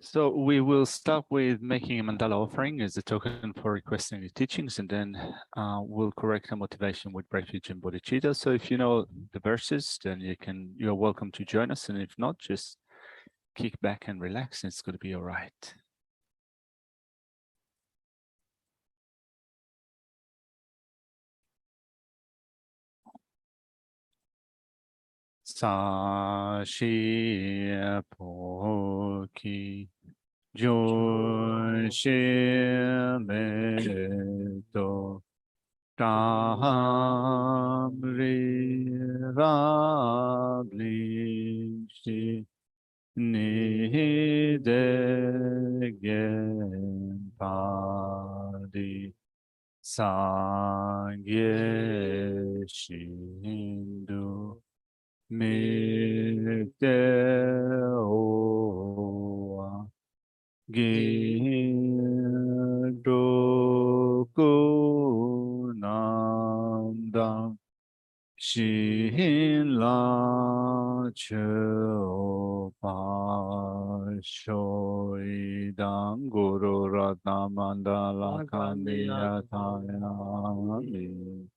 So we will start with making a mandala offering as a token for requesting the teachings, and then we'll correct our motivation with refuge and bodhicitta. So if you know the verses, then you're welcome to join us, and if not, just kick back and relax, and it's going to be all right. Sa shi po ki jo shi me to tam ri ra bli shi ni de gen pa di sa ge shindu mi te o gi do ku nam dang Shin la cho pa shoi dang guru ratna mandala kaniya thayami.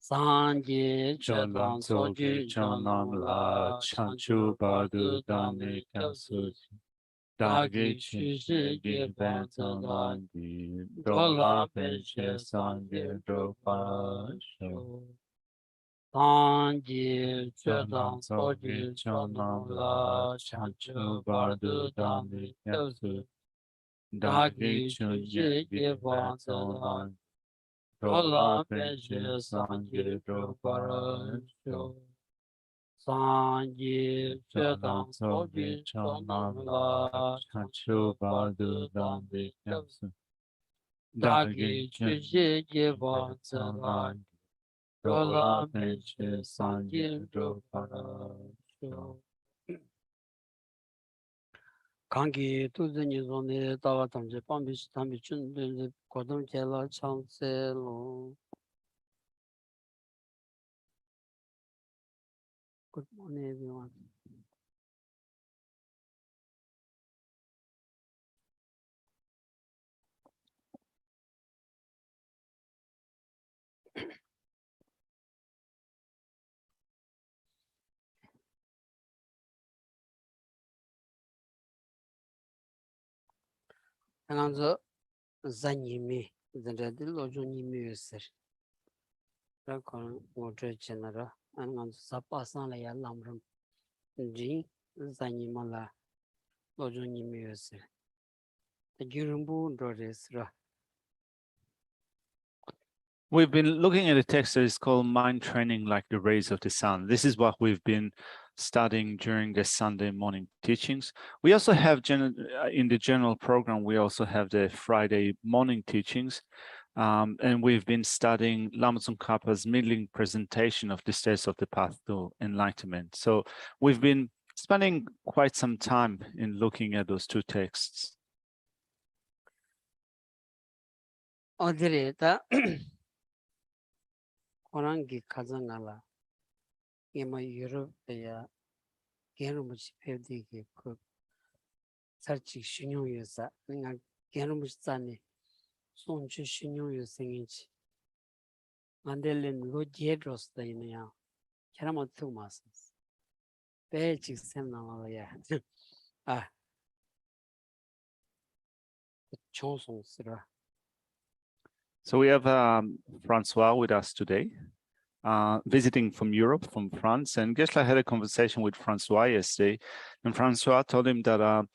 Sanje Cholam chetan soge soji chonam chanam la la chanchu chanchu badu badu dani dani kasu kapsu dagi dagi chishi chishi gi ge benton bantala langi dola dola penche penche sangye sanje do parasho. parasho Sanje Cholam chetan soge soji chonam chanam la la chanchu chanchu badu badu dani dani kasu kapsu dagi dagi chishi chishi gi ge benton bantala langi dola dola penche penche sangye sanje do parasho. parasho Sanje Cholam chetan soge soji chonam chanam la la chanchu chanchu badu badu dani dani kasu dagi dagi chishi chishi ge gi benton bantala langi dola dola penche penche sangye sanje do parasho. Kangi tuzi nizoni dawa tamze pambi shitambi chunzi kodam kela chanse lo. Good morning, everyone. Tanganzo zanyimi, zandadi lojo nimi yusir. Rakon ngotre chenara, tanganzo sapasan la ya lamram. Jin zanyima la lojo nimi yusir. Tajirumbu doresra. We've been looking at a text that is called Mind Training Like the Rays of the Sun. This is what we've been studying during the Sunday morning teachings. We also have, in the general program, we also have the Friday morning teachings. And we've been studying Lama Tsongkhapa's middling presentation of the steps of the path to enlightenment. So we've been spending quite some time in looking at those two texts. Odireta Orangi Kazangala Yema Europe ya Gerumuchi Pevdiki Cook Sarchi Shinyo Yusa Ninga Gerumusani Sonchu Shinyo Yusingi Mandelin Lodjedros the Inaya Keramatu Masses Belchik Semnamaya Ah Chonsong Sira. So we have Francois with us today, visiting from Europe, from France. And Geshe had a conversation with Francois yesterday, and Francois told him that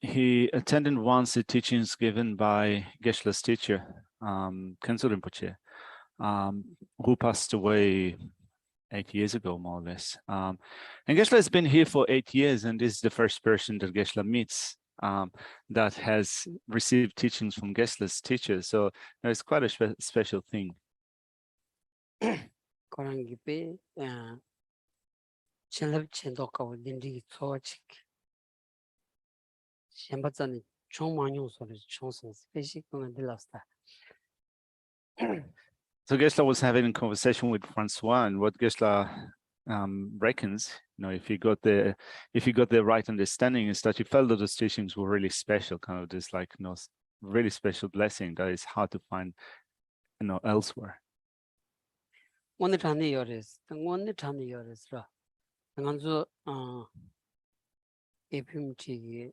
he attended once the teachings given by Geshe's teacher, Khenzo Rinpoche, who passed away 8 years ago, more or less. And Geshe has been here for 8 years, and this is the first person that Geshe meets that has received teachings from Geshe's teacher. So it's quite a special thing. Korangipe Chenlab Chendoka with Dindi Tochik Shembatani Chong Manyo Sori Chonsons, Basic on the last. So Geshe was having a conversation with Francois, and what Geshe reckons, if he got the right understanding, is that he felt that those teachings were really special, kind of this like really special blessing that is hard to find elsewhere. 오늘 단위 열에서 오늘 단위 열에서 당한주 APMT기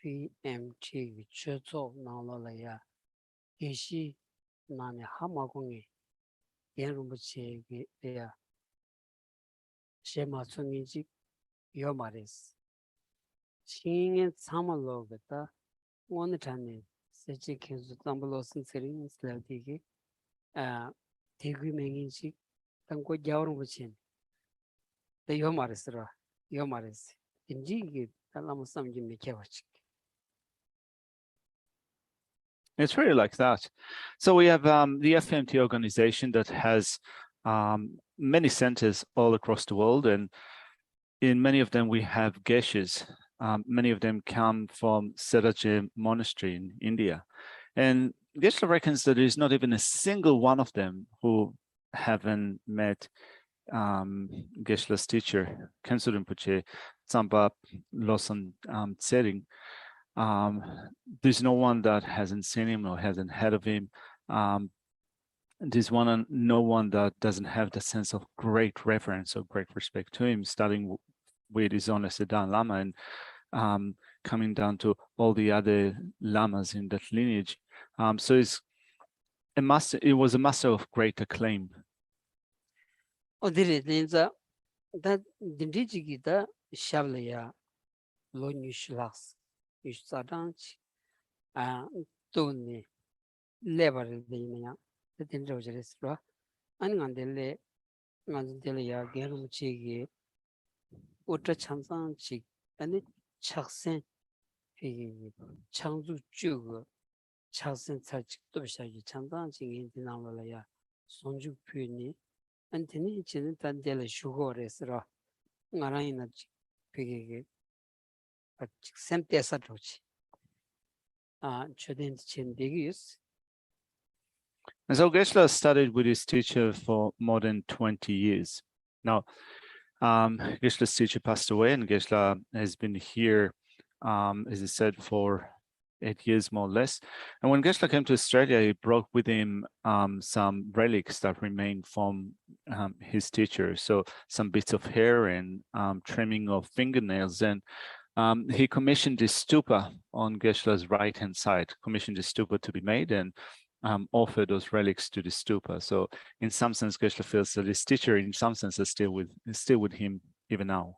APMT기 최초 나올라야 Geshe 나네 하마공이 연rum부치기야 셰마송인지 요마레스 칭의 참을로겠다 오늘 단위 세치 계속 담블로슨 세링 슬라디기 대규명인식 당고 야오rum부친 대 요마레스라 요마레스 인지기 달라무 삼지 미켜버치. It's really like that. So we have the FMT organization that has many centers all across the world, and in many of them we have Geshes. Many of them come from Tsultrim monastery in India. And Geshe reckons that there's not even a single one of them who haven't met Geshe's teacher, Khenso Rinpoche, Tsamba Losang Tsering. There's no one that hasn't seen him or hasn't heard of him. There's no one that doesn't have the sense of great reverence or great respect to him, starting with his own Siddhan Lama and coming down to all the other lamas in that lineage. So it was a master of great acclaim. 어디래 진짜 다 딘디지기다 샤블야 로뉴슐라스 이스타단치 또네 레버르데냐 딘저저스로 아니간데레 간데레야 게르무치기 오트 참상치 아니 착생 이 창조주가 착생 차직도 시작이 참상치 인디나로야 손주표니 안테니 지는 단델 슈고레스로 나라이나 비게 샘테사도치 초된 진데기스. And so Geshe studied with his teacher for more than 20 years. Now, Geshe's teacher passed away, and Geshe has been here, as he said, for 8 years more or less. And when Geshe came to Australia, he brought with him some relics that remained from his teacher. So some bits of hair and trimming of fingernails. And he commissioned this stupa on Geshe's right-hand side, commissioned the stupa to be made and offer those relics to the stupa. So in some sense, Geshe feels that his teacher, in some sense, is still with him even now.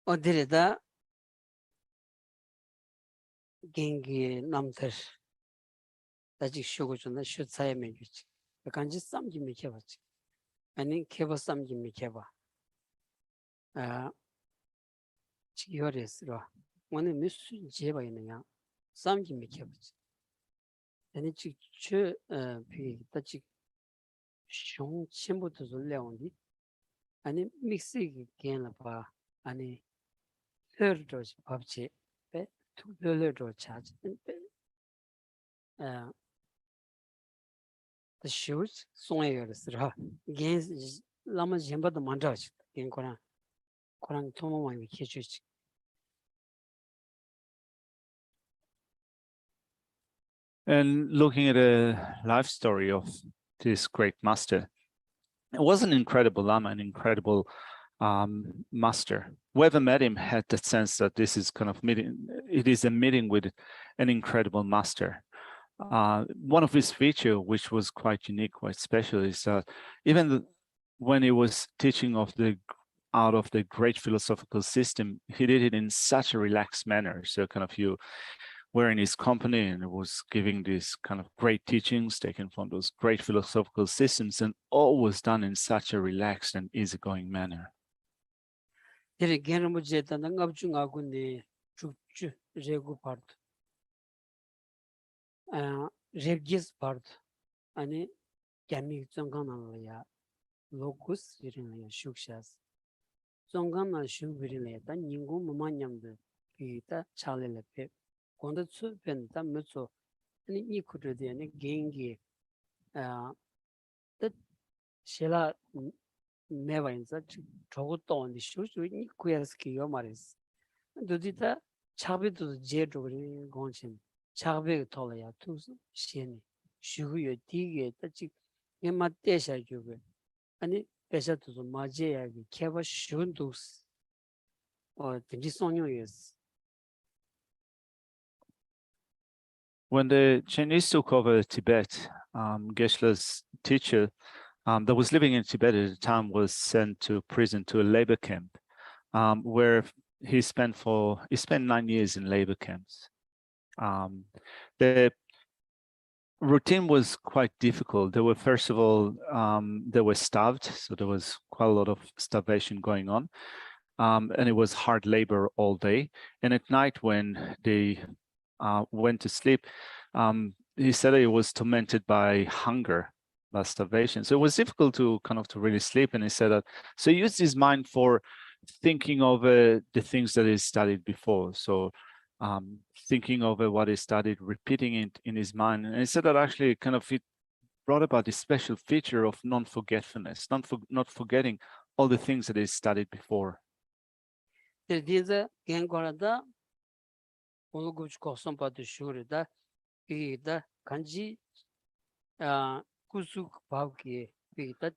어디래다 gengi 남들 아직 쉬고 존나 쉬사에 매주지. 간지 쌈지 미켜봤지. 아니 개버 쌈지 미켜봐. 지겨레스로 오늘 무슨 제바 있느냐? 쌈지 미켜봤지. 아니 지저 비다 지 숑 첨부터 졸려온디. 아니 믹스기 괜나 봐. 아니 혈도 밥지. 투별로 차지. the shoes 송해열스라 겐 라마 젬바도 만다지 겐 코랑 토모만 이렇게 주지. And looking at a life story of this great master, it was an incredible Lama, an incredible master. Whoever met him had the sense that this is kind of it is a meeting with an incredible master. One of his features, which was quite unique, quite special, is that even when he was teaching out of the great philosophical system, he did it in such a relaxed manner. So kind of you were in his company and was giving these kind of great teachings taken from those great philosophical systems, and all was done in such a relaxed and easygoing manner. Revgis part ani kami zonganalaya locus virinaya shukshas zongana shubirine ta ningu mamanyamde kita chalelepe 건도 추변 담면서 아니 이 구조대 아니 개인기 아 sheila never in such trouble on the shoes with Kuyaski Yomaris. Dudita Chabi to the jet over Gonchin, Chabi Tolia, two Shen, Shugu, Tige, Tachi, Ematesha Juve, and it better to the Majea, Keva Shundus, or the Disonio is. When the Chinese took over Tibet, Geshe's teacher that was living in Tibet at the time was sent to prison to a labor camp, where he spent 9 years in labor camps. The routine was quite difficult. They were, first of all, they were starved, so there was quite a lot of starvation going on, and it was hard labor all day. And at night, when they went to sleep, he said he was tormented by hunger, by starvation. So it was difficult to really sleep. And he said that, so he used his mind for thinking over the things that he studied before. So thinking over what he studied, repeating it in his mind. And he said that actually it brought about this special feature of non-forgetfulness, not forgetting all the things that he studied before. Oluguch Koson Patu Shurida, Pida, Kanji, Kusuk Pauki, Pita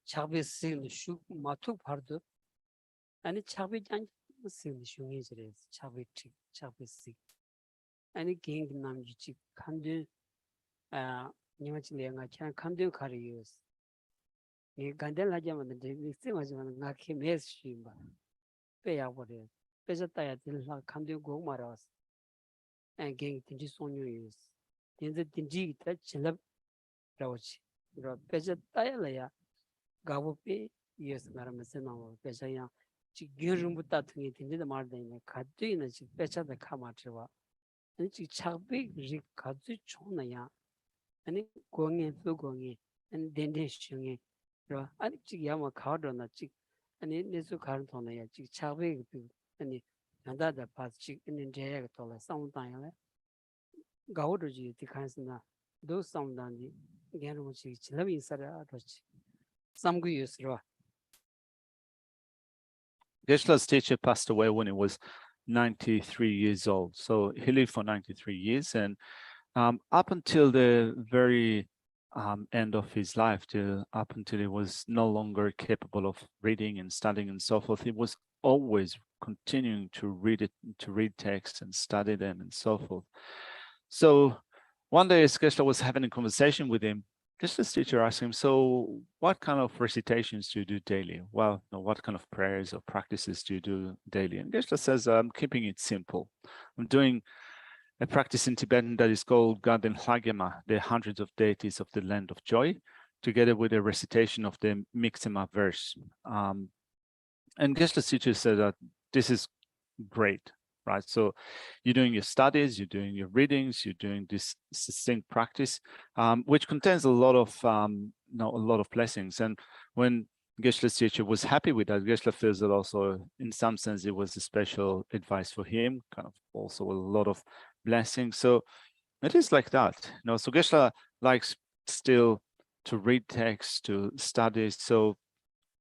Chabi Sin Shuk Matu Pardu, and it Chabi Jan Sin Shungis, Chabi Chick, Chabi Sick, and it King Namji Kandu, Nimachilianga Chan Kandu Karius. Gandela Jaman, the same as when Naki Mes Shimba, pay out what is. Pesataya till Kandu go Maras. And gang tinji sonyo is. Tinja tinji ta chilab rawchi. Pecha tayala ya gabu pe yes ngaramase na pecha ya chi gyurumbu ta thungi tinji da mar dai khadui na chi pecha da kha ma chwa. Ani chi chagbe ri khadui chona ya. Ani gonge so gonge ani dende shunge. Ro ani chi ya ma kha do na chi ani nesu kharan thona ya chi chagbe ani nanda da pas chi ani jaya ga tola saung ta ya. Gaudaji, the Kansana, those sound on the Ganuchi, Chilavi Sara, Samgu Yusra. Geshe's teacher passed away when he was 93 years old. So he lived for 93 years. And up until the very end of his life, up until he was no longer capable of reading and studying and so forth, he was always continuing to read texts and study them and so forth. So one day, as Geshe was having a conversation with him, Geshe's teacher asked him, so what kind of recitations do you do daily? Well, what kind of prayers or practices do you do daily? And Geshe says, I'm keeping it simple. I'm doing a practice in Tibetan that is called Garden Hagyama, the hundreds of deities of the land of joy, together with a recitation of the Mixema verse. And Geshe's teacher said that this is great. Right, so you're doing your studies, you're doing your readings, you're doing this succinct practice, which contains a lot of blessings. And when Geshe's teacher was happy with that, Geshe feels that also, in some sense, it was a special advice for him, kind of also a lot of blessings. So it is like that, So Geshe likes still to read texts, to study. So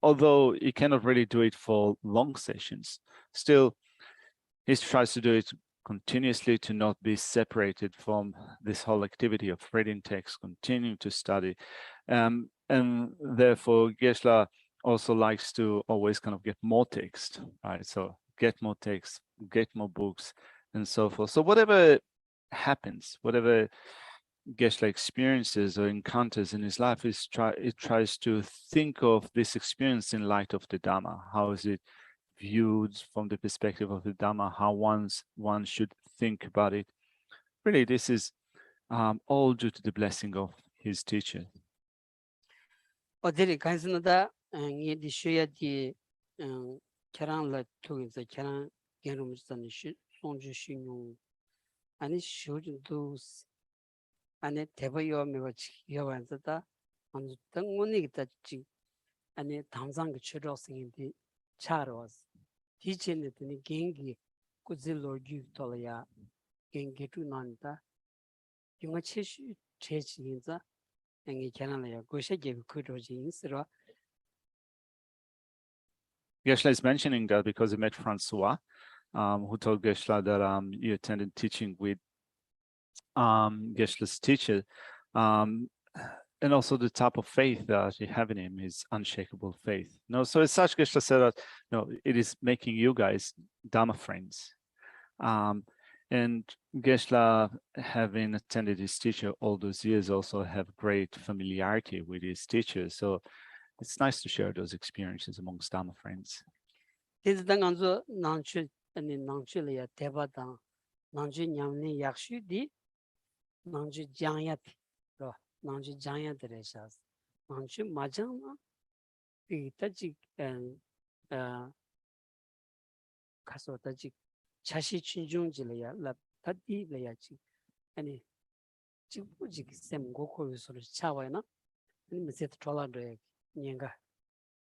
although he cannot really do it for long sessions, still he tries to do it continuously to not be separated from this whole activity of reading text, continuing to study. And therefore, Geshe also likes to always kind of get more text, right? So get more text, get more books, and so forth. So whatever happens, whatever Geshe experiences or encounters in his life, it tries to think of this experience in light of the Dhamma. How is it viewed from the perspective of the Dhamma, how one should think about it. Really, this is all due to the blessing of his teacher. Odiri Kansanada, and yet the Shuyati Karan La to the Karan Ganums and Sonju Shinu, and it should those and it Tebayo Mewach Yavanzata, and the Tanguni that and it Tamzang Churros in the Charos. Teaching it in the Gengi, Kuzilo Yu Tolia, gengetu nanta yunga cheshu chechi inza ngi kyanala ya Geshe gebu kudoji insiro. Geshe is mentioning that because he met Francois, who told Geshe that he attended teaching with Geshe's teacher, and also the type of faith that you have in him is unshakable faith. No, so as such, Geshe said that it is making you guys Dharma friends. And Geshe, having attended his teacher all those years, also have great familiarity with his teacher. So it's nice to share those experiences amongst Dharma friends. Tizdangangzo nangchu ani nangchu le ya tebadang nangchu nyamni yakshu di nangchu jangyat ro nangchu jangyat reshas nangchu majang na pi taji kaso taji chashi chunjung ji le ya la tadi le ya chi ani chibu ji sem goko yusoro chawa na ani meset trola do nyanga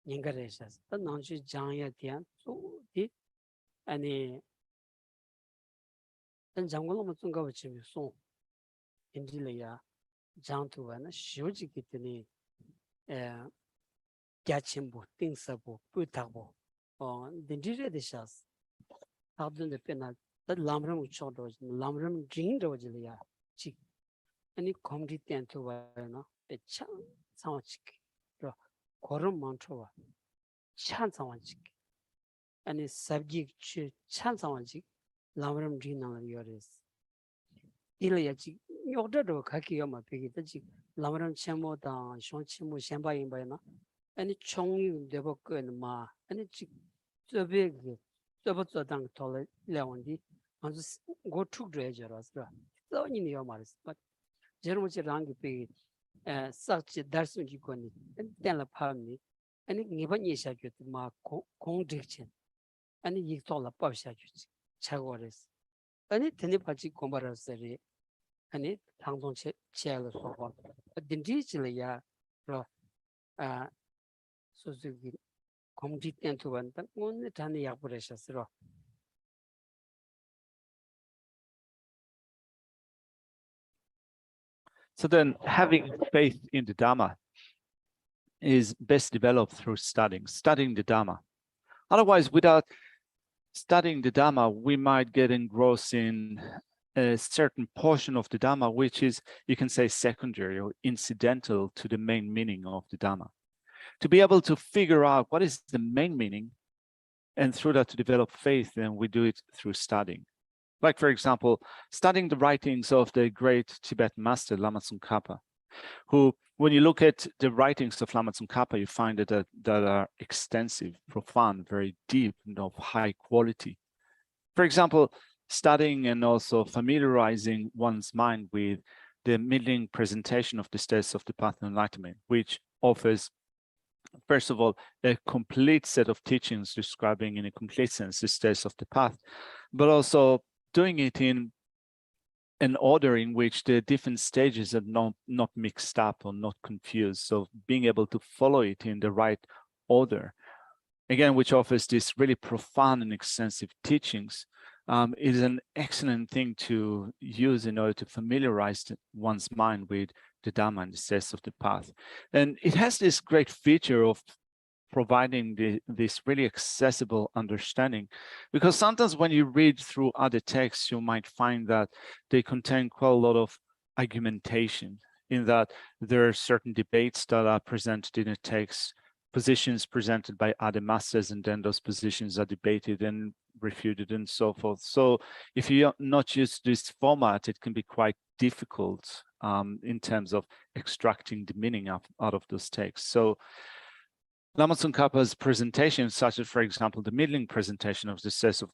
reshas ta nangchu jangyat yan so di 아니 장군은 뭔가 붙이면 송 인질이야 장투와는 쉬우지기 때문에 갸침부 띵서부 부탁부 딘지레 되셔스 다들 페나 다 람람 우초도 람람 징도지리야 지 아니 컴디 텐투와나 배차 상황치기 또 고름 많초와 찬 상황치기 아니 subject 찬 상황치 라므람 드리나는 요레스 일야지 요더도 가기가 막되기듯이 라므람 쳔모다 쇼치모 셴바인바이나 아니 총유 되버거는 마 아니 지 저베기 저버저당 돌 레원디 아주 고축 드레저라서 저니요 말스 바 제르모지 랑기 피 사치 다르스지 코니 텐라 파미 아니 니바니 샤교트 마 공직체 아니 이토라 빠샤주지 차고레스 아니 테니파지 공바라서리 아니 당동 체를 소고 딘디질이야 로아 소수기 공직된도 원다 오늘 단에 약부레셨으로 So then having faith in the Dharma is best developed through studying the Dharma. Otherwise, without studying the Dharma, we might get engrossed in a certain portion of the Dharma, which is, you can say, secondary or incidental to the main meaning of the Dharma. To be able to figure out what is the main meaning, and through that to develop faith, then we do it through studying. Like, for example, studying the writings of the great Tibetan master, Lama Tsongkhapa, who, when you look at the writings of Lama Tsongkhapa, you find that are extensive, profound, very deep, and of high quality. For example, studying and also familiarizing one's mind with the middling presentation of the states of the path of enlightenment, which offers, first of all, a complete set of teachings describing in a complete sense the states of the path, but also doing it in an order in which the different stages are not mixed up or not confused. So being able to follow it in the right order, again, which offers this really profound and extensive teachings, is an excellent thing to use in order to familiarize one's mind with the Dhamma and the steps of the path. And it has this great feature of providing this really accessible understanding, because sometimes when you read through other texts, you might find that they contain quite a lot of argumentation, in that there are certain debates that are presented in a text, positions presented by other masters, and then those positions are debated and refuted and so forth. So if you're not used to this format, it can be quite difficult in terms of extracting the meaning out of those texts. So Lama Tsongkhapa's presentation, such as, for example, the middling presentation of the steps of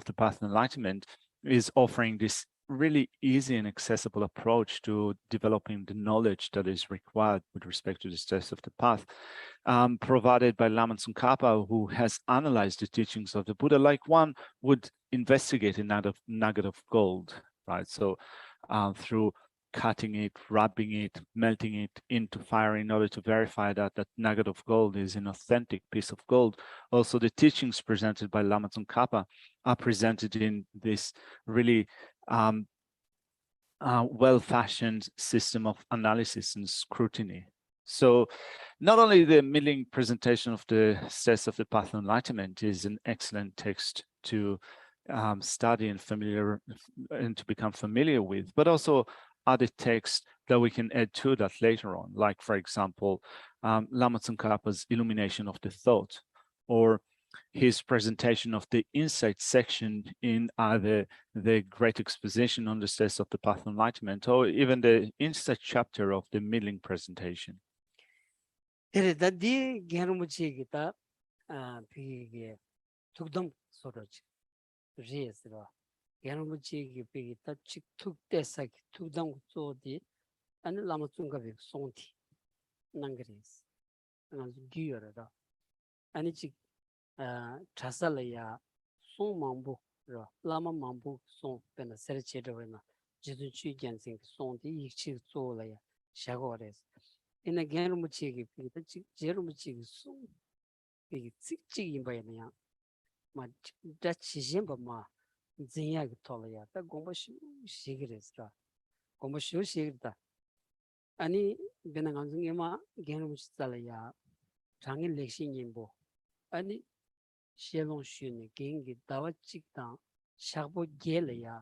the path of enlightenment, is offering this really easy and accessible approach to developing the knowledge that is required with respect to the steps of the path, provided by Lama Tsongkhapa, who has analyzed the teachings of the Buddha like one would investigate a nugget of gold, right? So through cutting it, rubbing it, melting it into fire in order to verify that that nugget of gold is an authentic piece of gold. Also, the teachings presented by Lama Tsongkhapa are presented in this really well-fashioned system of analysis and scrutiny. So not only the middling presentation of the steps of the path of enlightenment is an excellent text to study and to become familiar with, but also other texts that we can add to that later on, like, for example, Lama Tsongkhapa's Illumination of the Thought, or his presentation of the insight section in either the Great Exposition on the Steps of the Path of Enlightenment, or even the insight chapter of the middling presentation. That tukdam soroj res ra yanmuchi gi pe ta chik tuk te sak tukdam so di an lama tsunga be sonti nangres an gyur ra ani chik chasala ya song mambu ra lama mambu song pen ser che de na jidun chi gen sing song di yik chi so la ya shago res ina yanmuchi gi pe ta chik jermuchi gi song be chik chik yin ba ya ma da chijin ba ma zinya gi tola ya ta gomba shigres ra gomba shu shigda ani bena ngang ma gen mu tsala ya chang lekshin yimbo ani shelong shu ne gen gi dawa chik ta shagbo gele ya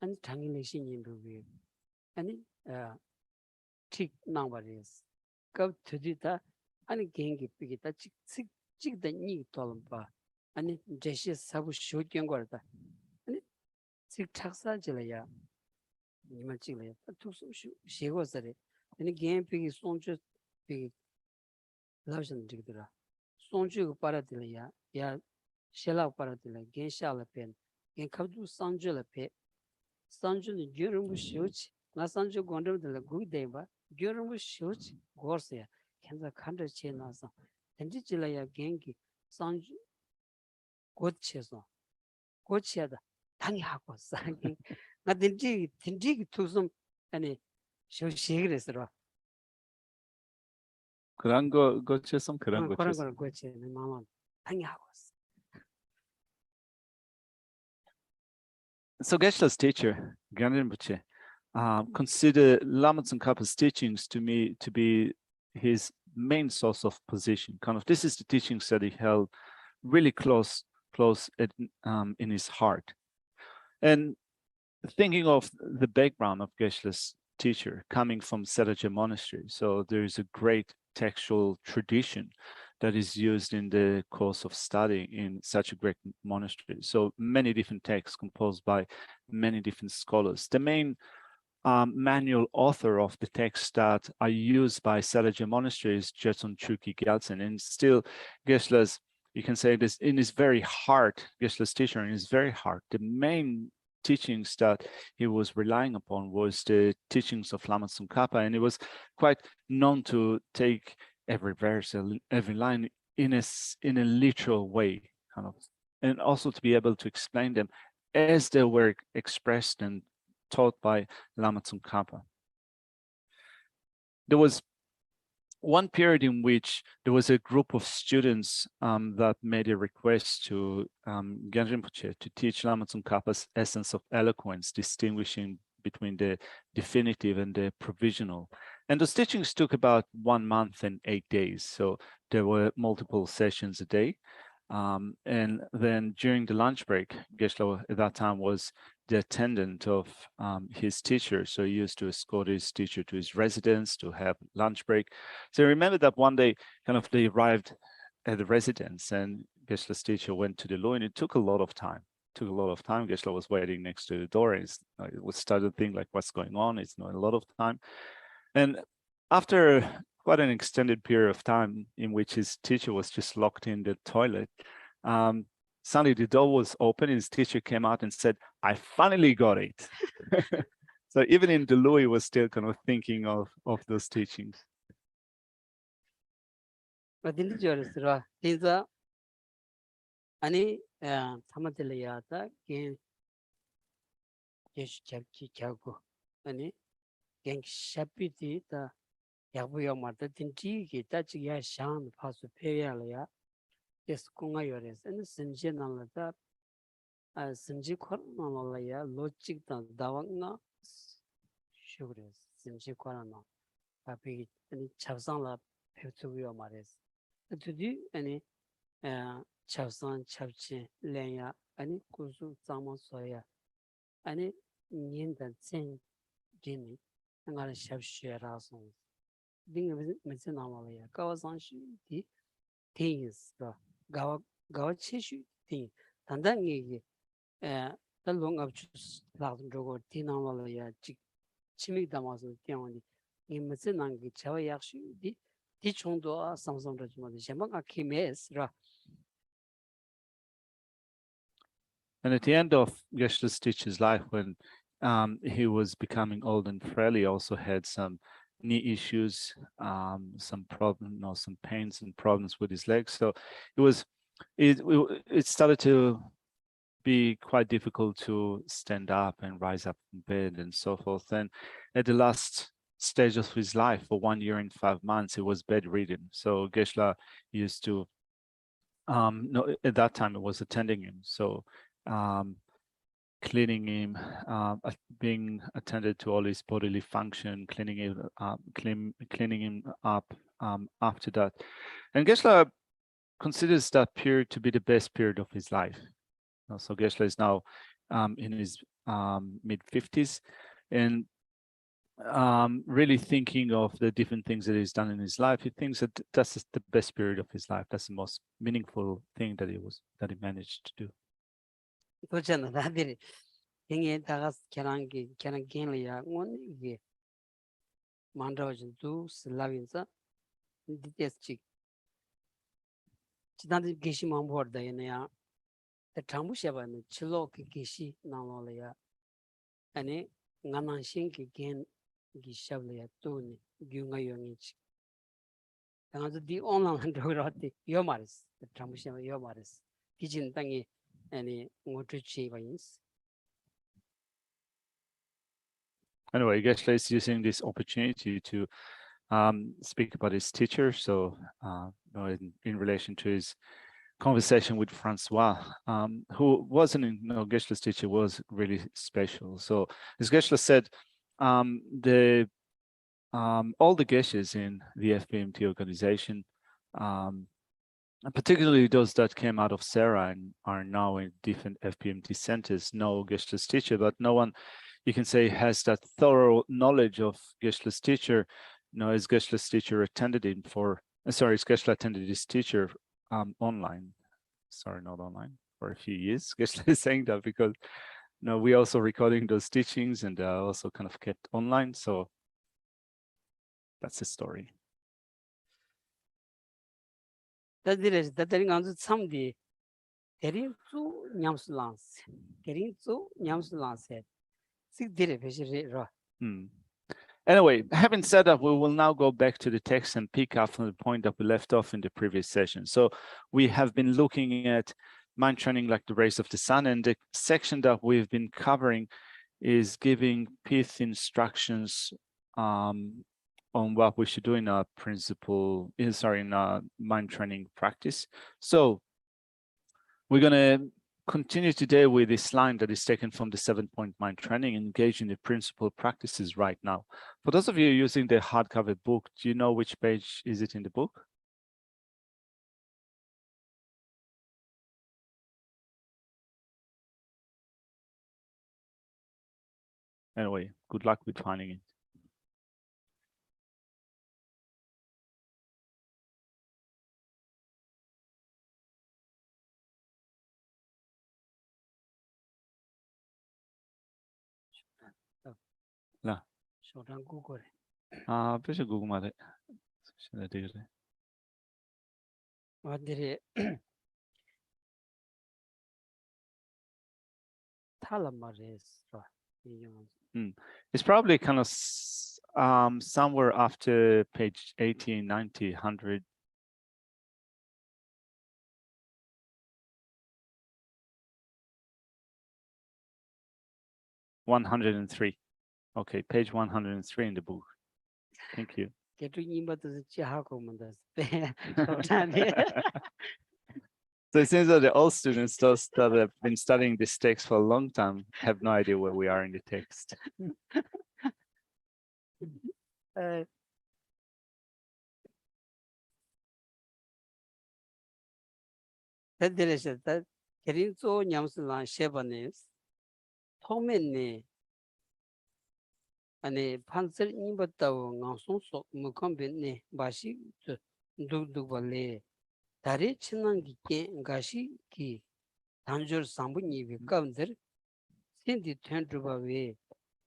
ani chang lekshin yimbo bi ani tik nangbares kab thudi ta ani gen gi pi ta chik chik da ni tolam ba 아니 제시 사부 쇼견 거다 아니 즉 착사질이야 이만 찍어야 투수 시고서래 아니 게임픽이 송주 비 라우션 찍더라 송주 빠라들이야 야 셀라 빠라들이야 게샤라 펜 게캅두 산주라 페 산주는 겨름부 쇼치 나 산주 gondom들 구데바 겨름부 쇼치 고르세야 켄자 칸더 체나서 덴지질이야 겐기 산주 고치에서 고치하다 당이 하고 싸기 나 딘지 투좀 아니 쇼시그레스로 그런 거 고쳤음 그런 거 그런 걸 고치는 마음 당이 하고 So Geshe's teacher, Ganden Rinpoche, consider Lama Tsongkhapa's teachings to me to be his main source of position. Kind of, this is the teachings that he held really close in his heart. And thinking of the background of Geshe's teacher coming from Sadaja monastery, so there is a great textual tradition that is used in the course of studying in such a great monastery. So many different texts composed by many different scholars. The main manual author of the texts that are used by Sadaja monastery is Jetsun Chuki Gyaltsen, and still Geshe's, you can say this, in his very heart, Geshe's teacher in his very heart, the main teachings that he was relying upon was the teachings of Lama Tsongkhapa, and it was quite known to take every verse, every line in a literal way, kind of, and also to be able to explain them as they were expressed and taught by Lama Tsongkhapa. There was one period in which there was a group of students that made a request to Genrin Rinpoche to teach Lama Tsongkhapa's essence of eloquence, distinguishing between the definitive and the provisional. And those teachings took about 1 month and 8 days. So there were multiple sessions a day. And then during the lunch break, Geshe at that time was the attendant of his teacher. So he used to escort his teacher to his residence to have lunch break. So I remember that one day, kind of, they arrived at the residence and Geshe's teacher went to the loo, and it took a lot of time. Geshe was waiting next to the door, and it was started to think like, what's going on? It's not a lot of time. And after quite an extended period of time in which his teacher was just locked in the toilet, suddenly the door was open, and his teacher came out and said, I finally got it. So even in the loo, he was still kind of thinking of those teachings. 아니 참아들려야다 게 예수 잡기 자고 아니 갱 샤피디다 야부야 마다 딘지기 따지야 샹 파수 페야려야 예스 공아요레스 은 신진나라다 simji korana ya logic da dawanga shugres simji korana papi ani chavsan la phetsuyo mares tudi ani chavsan chavche lenya ani kusu zama soya ani nyin da zen gini ngara shavshye rason dinga mizin namala ya kawasan shi di things da gawa chishu thing tanda ngi the long of choose thousand rogo tinamala ya chimik damaso tiamani in Matsinangi Chavayashi di chondo Samsung Rajma Jamaka Kimes Ra. And at the end of Geshe Stitch's life, when he was becoming old and frail, he also had some knee issues, some some pains and problems with his legs. So it started to be quite difficult to stand up and rise up from bed and so forth. And at the last stage of his life, for 1 year and 5 months, he was bedridden. So Geshe used to, no, at that time it was attending him. So cleaning him, being attended to all his bodily function, cleaning him up after that. And Geshe considers that period to be the best period of his life. So Geshe is now in his mid-50s and really thinking of the different things that he's done in his life. He thinks that that's the best period of his life. That's the most meaningful thing that he managed to do. Tochana Dadiri. Inge Tagas Keran Genlia, one ye. Mandrajan do Slavinsa, Dites chick. Chidan Gishi Mambord Diana, the Tamushava and Chilo Gishi Namalia, and Nanan Shinki Gen Gishavlia Tuni, Gunga Yongich. And the online Dorati Yomaris, the Tamushava Yomaris, Kijin Tangi, any Motrichi Vines. Anyway, Geshe is using this opportunity to speak about his teacher. So in relation to his conversation with Francois, who wasn't, Geshe's teacher was really special. So as Geshe said, all the Geshes in the FPMT organization, particularly those that came out of Sarah and are now in different FPMT centers, know Geshe's teacher, but no one, you can say, has that thorough knowledge of Geshe's teacher. As Geshe's teacher attended him as Geshe attended his teacher online. Sorry, not online, for a few years. Geshe is saying that because we also recording those teachings and also kind of kept online. So that's the story. That is that on someday. Getting to Nyamsulans. Getting to Nyamsulans said. Six did it. Anyway, having said that, we will now go back to the text and pick up from the point that we left off in the previous session. So we have been looking at mind training like the rays of the sun, and the section that we've been covering is giving pith instructions on what we should do in our in our mind training practice. So we're going to continue today with this line that is taken from the 7-point mind training, engage in the principal practices right now. For those of you using the hardcover book, do you know which page is it in the book? Anyway, good luck with finding it. لا Shortan Google. بيش جوجل ما ده شنو دير What did it? Talamares. It's probably kind of somewhere after page 80, 90, 100. (103). Okay, page 103 in the book. Thank you. Get to Yimba to the Chihakomandas. So it seems that the old students, those that have been studying this text for a long time, have no idea where we are in the text. that getting so nyamslan shebanes 토면네 아니 판슬 임었다고 나송소 무컴빈네 마시 두두벌레 다리 치는 게 가시 기 단절 상분이 비감들 신디 텐트바웨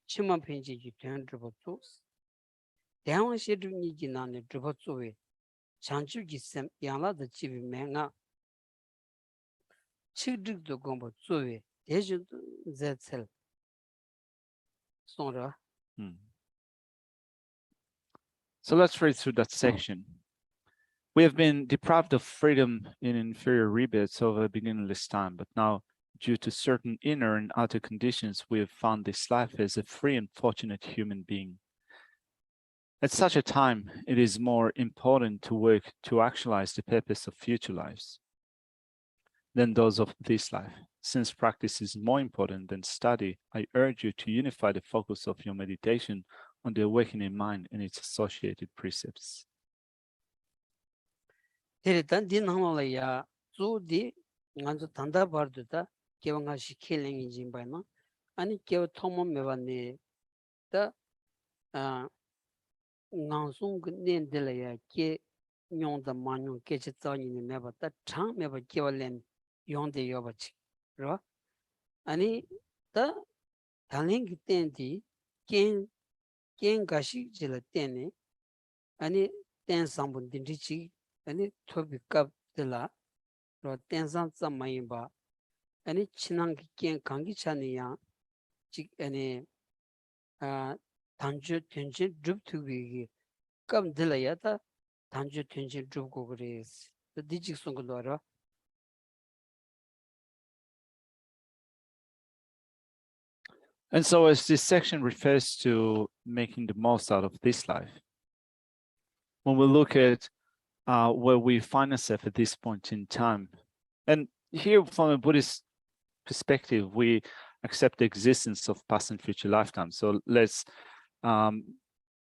치만 펜지지 텐트바토 대왕 시드니지 나네 드바토웨 장주기 셈 양라의 집이 맹아 치득도 공부 조웨 대주 제셀 송라. So let's read through that section. We have been deprived of freedom in inferior rebirths over a beginningless time, but now, due to certain inner and outer conditions, we have found this life as a free and fortunate human being. At such a time, it is more important to work to actualize the purpose of future lives than those of this life. Since practice is more important than study, I urge you to unify the focus of your meditation on the awakening mind and its associated precepts. Tibetan din hanolaya zudi nganzo tanda barduda kewanga shikeling jimbaina ani kew thomo mebane da ngansung nendelaya ke nyongda manyo ke chitsani ne meba ta chang meba kewalen yongde yobachi ro ani da taling tendi ken gashi jila tene ani ten sambun dindichi ani tobi kapdela ro tensan tsamayimba ani chinang ken kangi chani ya chik ani tanju tenjin drup tubi kapdela ya ta tanju tenjin drup gogres the dijik songolora. And so as this section refers to making the most out of this life, when we look at where we find ourselves at this point in time, and here from a Buddhist perspective, we accept the existence of past and future lifetimes. So let's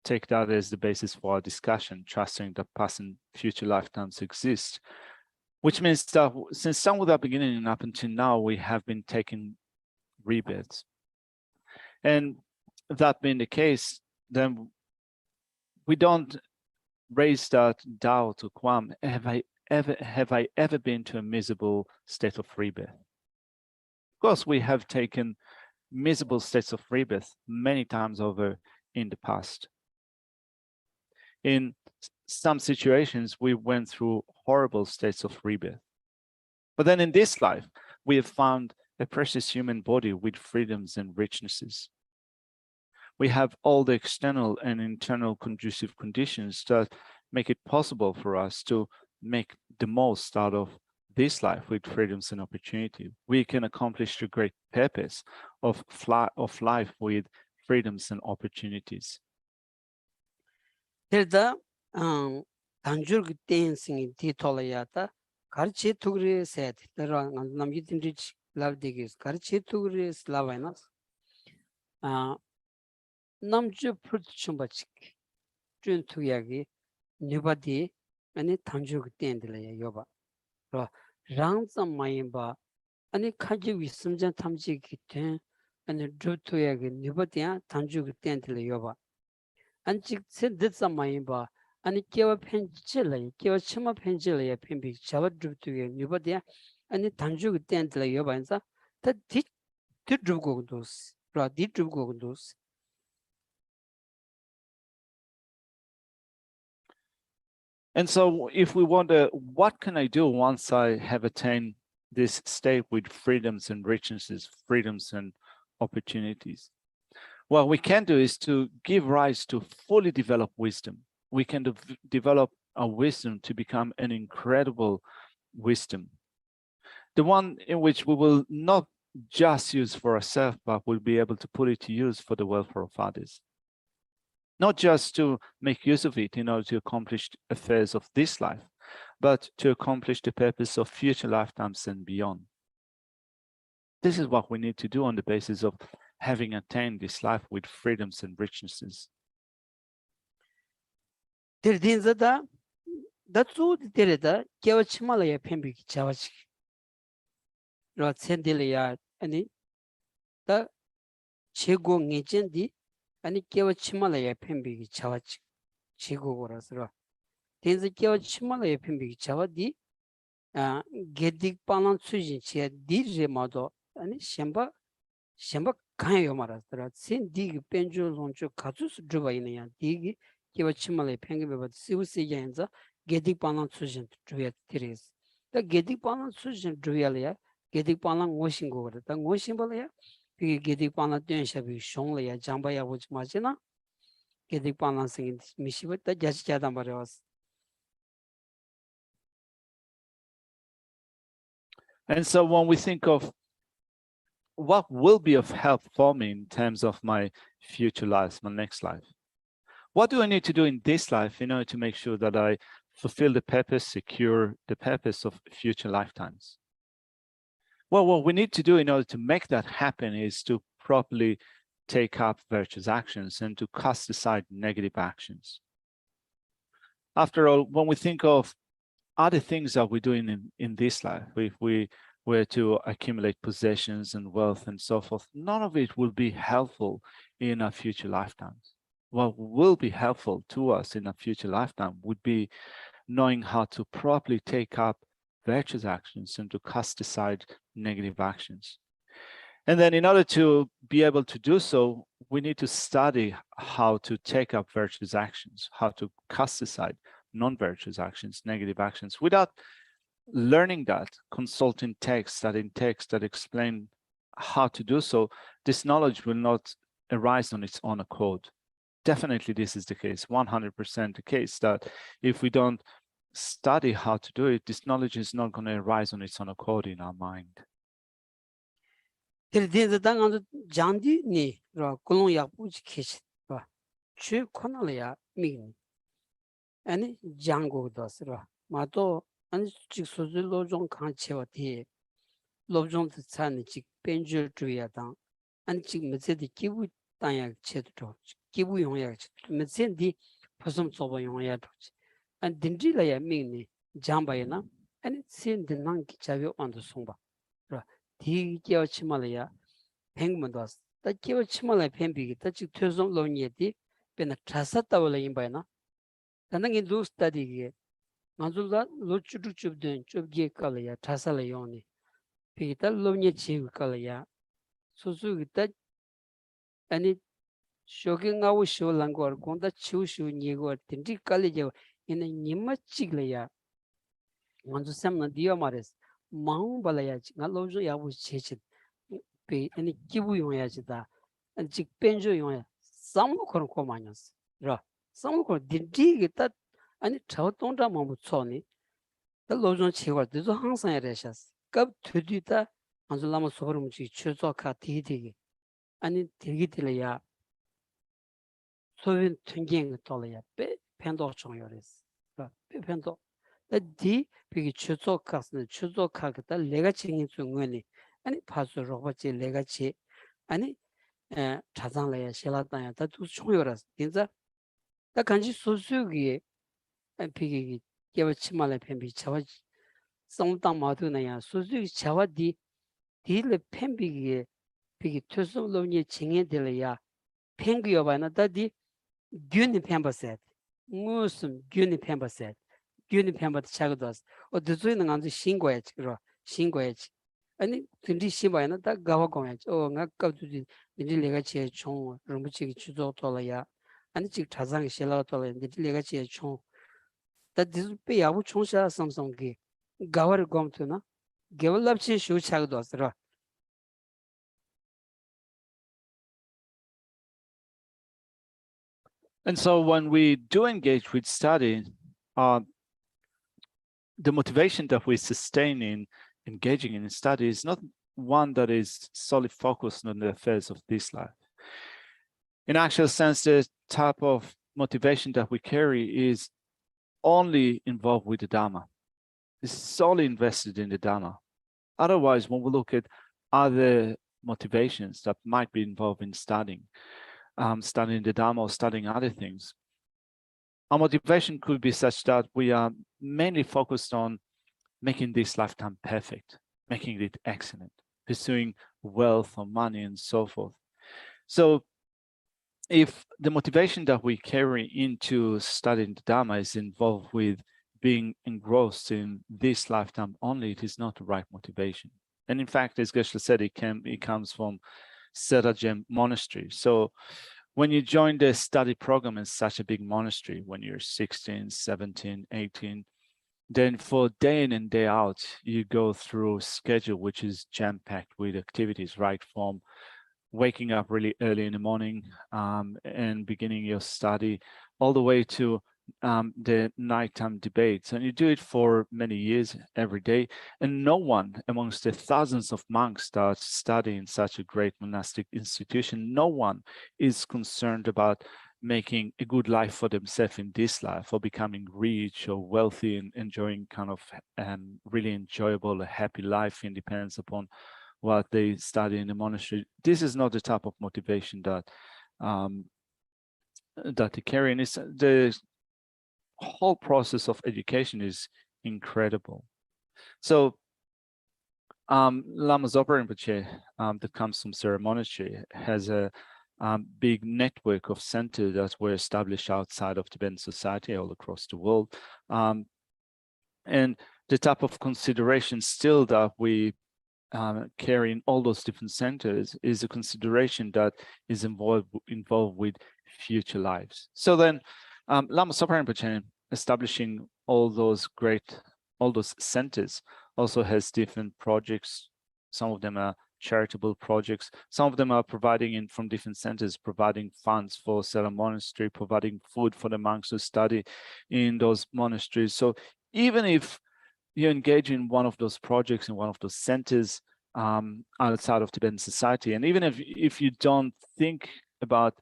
take that as the basis for our discussion, trusting that past and future lifetimes exist, which means that since some without beginning and up until now, we have been taking rebirths. And that being the case, then we don't raise that doubt to Kwam, have I ever been to a miserable state of rebirth? Of course, we have taken miserable states of rebirth many times over in the past. In some situations, we went through horrible states of rebirth. But then in this life, we have found a precious human body with freedoms and richnesses. We have all the external and internal conducive conditions that make it possible for us to make the most out of this life with freedoms and opportunity. We can accomplish the great purpose of life with freedoms and opportunities. Hilda tanjur dancing titolayata karchi tugri set there are namjitin rich love digis karchi tugri slavanas namju purchumbachik jun tuyagi nubadi ani tanjur dandlaya yoba rang mayimba ani kaji wisumjan tamji kiten ani jutuyagi nubadia tanjur dandlaya yoba 안직 sedetsa mayimba ani kewa penchilay kewa chima penchilay pembi chawa druptuye nyubadia ani tanju tentla yobanza ta di drupgogdos ra di drupgogdos. And so if we wonder, what can I do once I have attained this state with freedoms and richnesses, freedoms and opportunities? What we can do is to give rise to fully developed wisdom. We can develop our wisdom to become an incredible wisdom. The one in which we will not just use for ourselves, but we'll be able to put it to use for the welfare of others. Not just to make use of it in order to accomplish affairs of this life, but to accomplish the purpose of future lifetimes and beyond. This is what we need to do on the basis of having attained this life with freedoms and richnesses. Tirdinzada datsu tirida kewa chimalaya pembi chawachi. Rat sendilia ani da chego ngejendi ani kewa chimalaya pembi chawachi. Chego gorasra. Tenzi kewa chimalaya pembi chawadi gedik palan sujin chia dirje mado ani shemba kanyo marasra. Sen dig penjo loncho katsus juba inaya dig kewa chimalaya pembi baba sivu sejanza gedik palan sujin juya tiris. Da gedik palan sujin juya gedik palan ngoshin gora. Da ngoshin balaya pigi gedik palan dönshabi shonglaya jambaya wujmajina gedik palan singin mishiba da jachi jadam barewas. And so when we think of what will be of help for me in terms of my future lives, my next life, what do I need to do in this life in order to make sure that I fulfill the purpose, secure the purpose of future lifetimes? Well, what we need to do in order to make that happen is to properly take up virtuous actions and to cast aside negative actions. After all, when we think of other things that we're doing in this life, if we were to accumulate possessions and wealth and so forth, none of it will be helpful in our future lifetimes. What will be helpful to us in our future lifetime would be knowing how to properly take up virtuous actions and to cast aside negative actions. And then in order to be able to do so, we need to study how to take up virtuous actions, how to cast aside non-virtuous actions, negative actions. Without learning that, consulting texts that explain how to do so, this knowledge will not arise on its own accord. Definitely this is the case, 100% the case, that if we don't study how to do it, this knowledge is not going to arise on its own accord in our mind. Jandi ni kulong yakbuji kechi chu konalaya migni ani jango dasra mato ani chik sozu lojong kan chewa ti lojong de chan chik penjo juya dang ani chik meze di kibu tanya chedo kibu yongya meze di posum soba yongya do ani dindri la ya migni jamba yana ani sen de nang ki chawe on songba di kiao chimalaya pengmandas da kiao chimalaya pembi da chik tözong lonye di pena trasata wala imbayna 단당이 루스타디게 만줄다 로추르추든 좁게 깔이야 타살이요니 비타 로니 치고 깔이야 소수기다 아니 쇼킹하고 쇼랑고 공다 치우슈 니고 딘디 깔이제 이네 님마치글이야 먼저 삼나 디어 마레스 마음 발아야지 나 로조 야부 체치 비 아니 기부 용야지다 아니 직변조 용야 삼고 그런 거 마냐스 라 삼고 딘디기다 아니 저 동자 뭐 촌이 더 로존 치고 더 항상 이래셨어 갑 뒤뒤다 안줄라면 소름지 추조카 디디기 아니 디기들이야 소윈 튕긴 돌이야 배 편도 중요했어 배 편도 디 비기 추조카스는 추조카가 내가 챙긴 중요니 아니 파수 로버지 내가 치 아니 자장래야 실라다야 다도 중요했어 진짜 다 간지 소수기 비기 개버치말에 펜비 차와 성당 마두나야 소수기 차와디 딜레 펜비기 비기 투숨로니 징에들이야 펜기여바나 다디 균이 펜버셋 무슨 균이 펜버셋 균이 펜버트 차고도스 어디서는 안지 신고야지 그러 신고야지 아니 근데 시바야나 다 가와고야지 nga 갑두지 니들 내가 제일 총 rumbuchi 추조돌이야 아니 지금 자상이 실라돌이야 니들 내가 제일 총 that this be yabu chonsha samsongi gawar gomtuna gewalapchi shu chagdo asra And so when we do engage with study, the motivation that we sustain in engaging in study is not one that is solely focused on the affairs of this life. In actual sense, the type of motivation that we carry is only involved with the Dharma. is solely invested in the Dharma. Otherwise, when we look at other motivations that might be involved in studying the Dharma or studying other things, our motivation could be such that we are mainly focused on making this lifetime perfect, making it excellent, pursuing wealth or money and so forth. So if the motivation that we carry into studying the Dharma is involved with being engrossed in this lifetime only, it is not the right motivation. And in fact, as Geshe said, it comes from Tsultrim monastery. So when you join the study program in such a big monastery, when you're 16, 17, 18, then for day in and day out, you go through a schedule which is jam-packed with activities, right from waking up really early in the morning and beginning your study, all the way to the nighttime debates. And you do it for many years, every day. And no one amongst the thousands of monks that study in such a great monastic institution, no one is concerned about making a good life for themselves in this life, or becoming rich or wealthy and enjoying kind of really enjoyable, happy life, independence upon what they study in the monastery. This is not the type of motivation that that they carry. And it's the whole process of education is incredible. So Lama Zopa Rinpoche, that comes from Sera Monastery, has a big network of centers that were established outside of Tibetan society all across the world. And the type of consideration still that we carry in all those different centers is a consideration that is involved with future lives. So then Lama Zopa Rinpoche, establishing all those centers, also has different projects. Some of them are charitable projects. Some of them are providing from different centers, providing funds for Sera Monastery, providing food for the monks who study in those monasteries. So even if you engage in one of those projects in one of those centers outside of Tibetan society, and even if you don't think about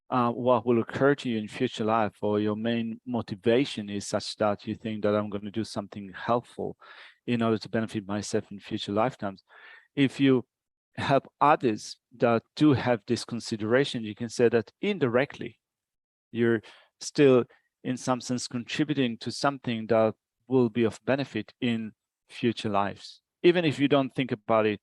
what will occur to you in future life, or your main motivation is such that you think that I'm going to do something helpful in order to benefit myself in future lifetimes, if you help others that do have this consideration, you can say that indirectly you're still in some sense contributing to something that will be of benefit in future lives, even if you don't think about it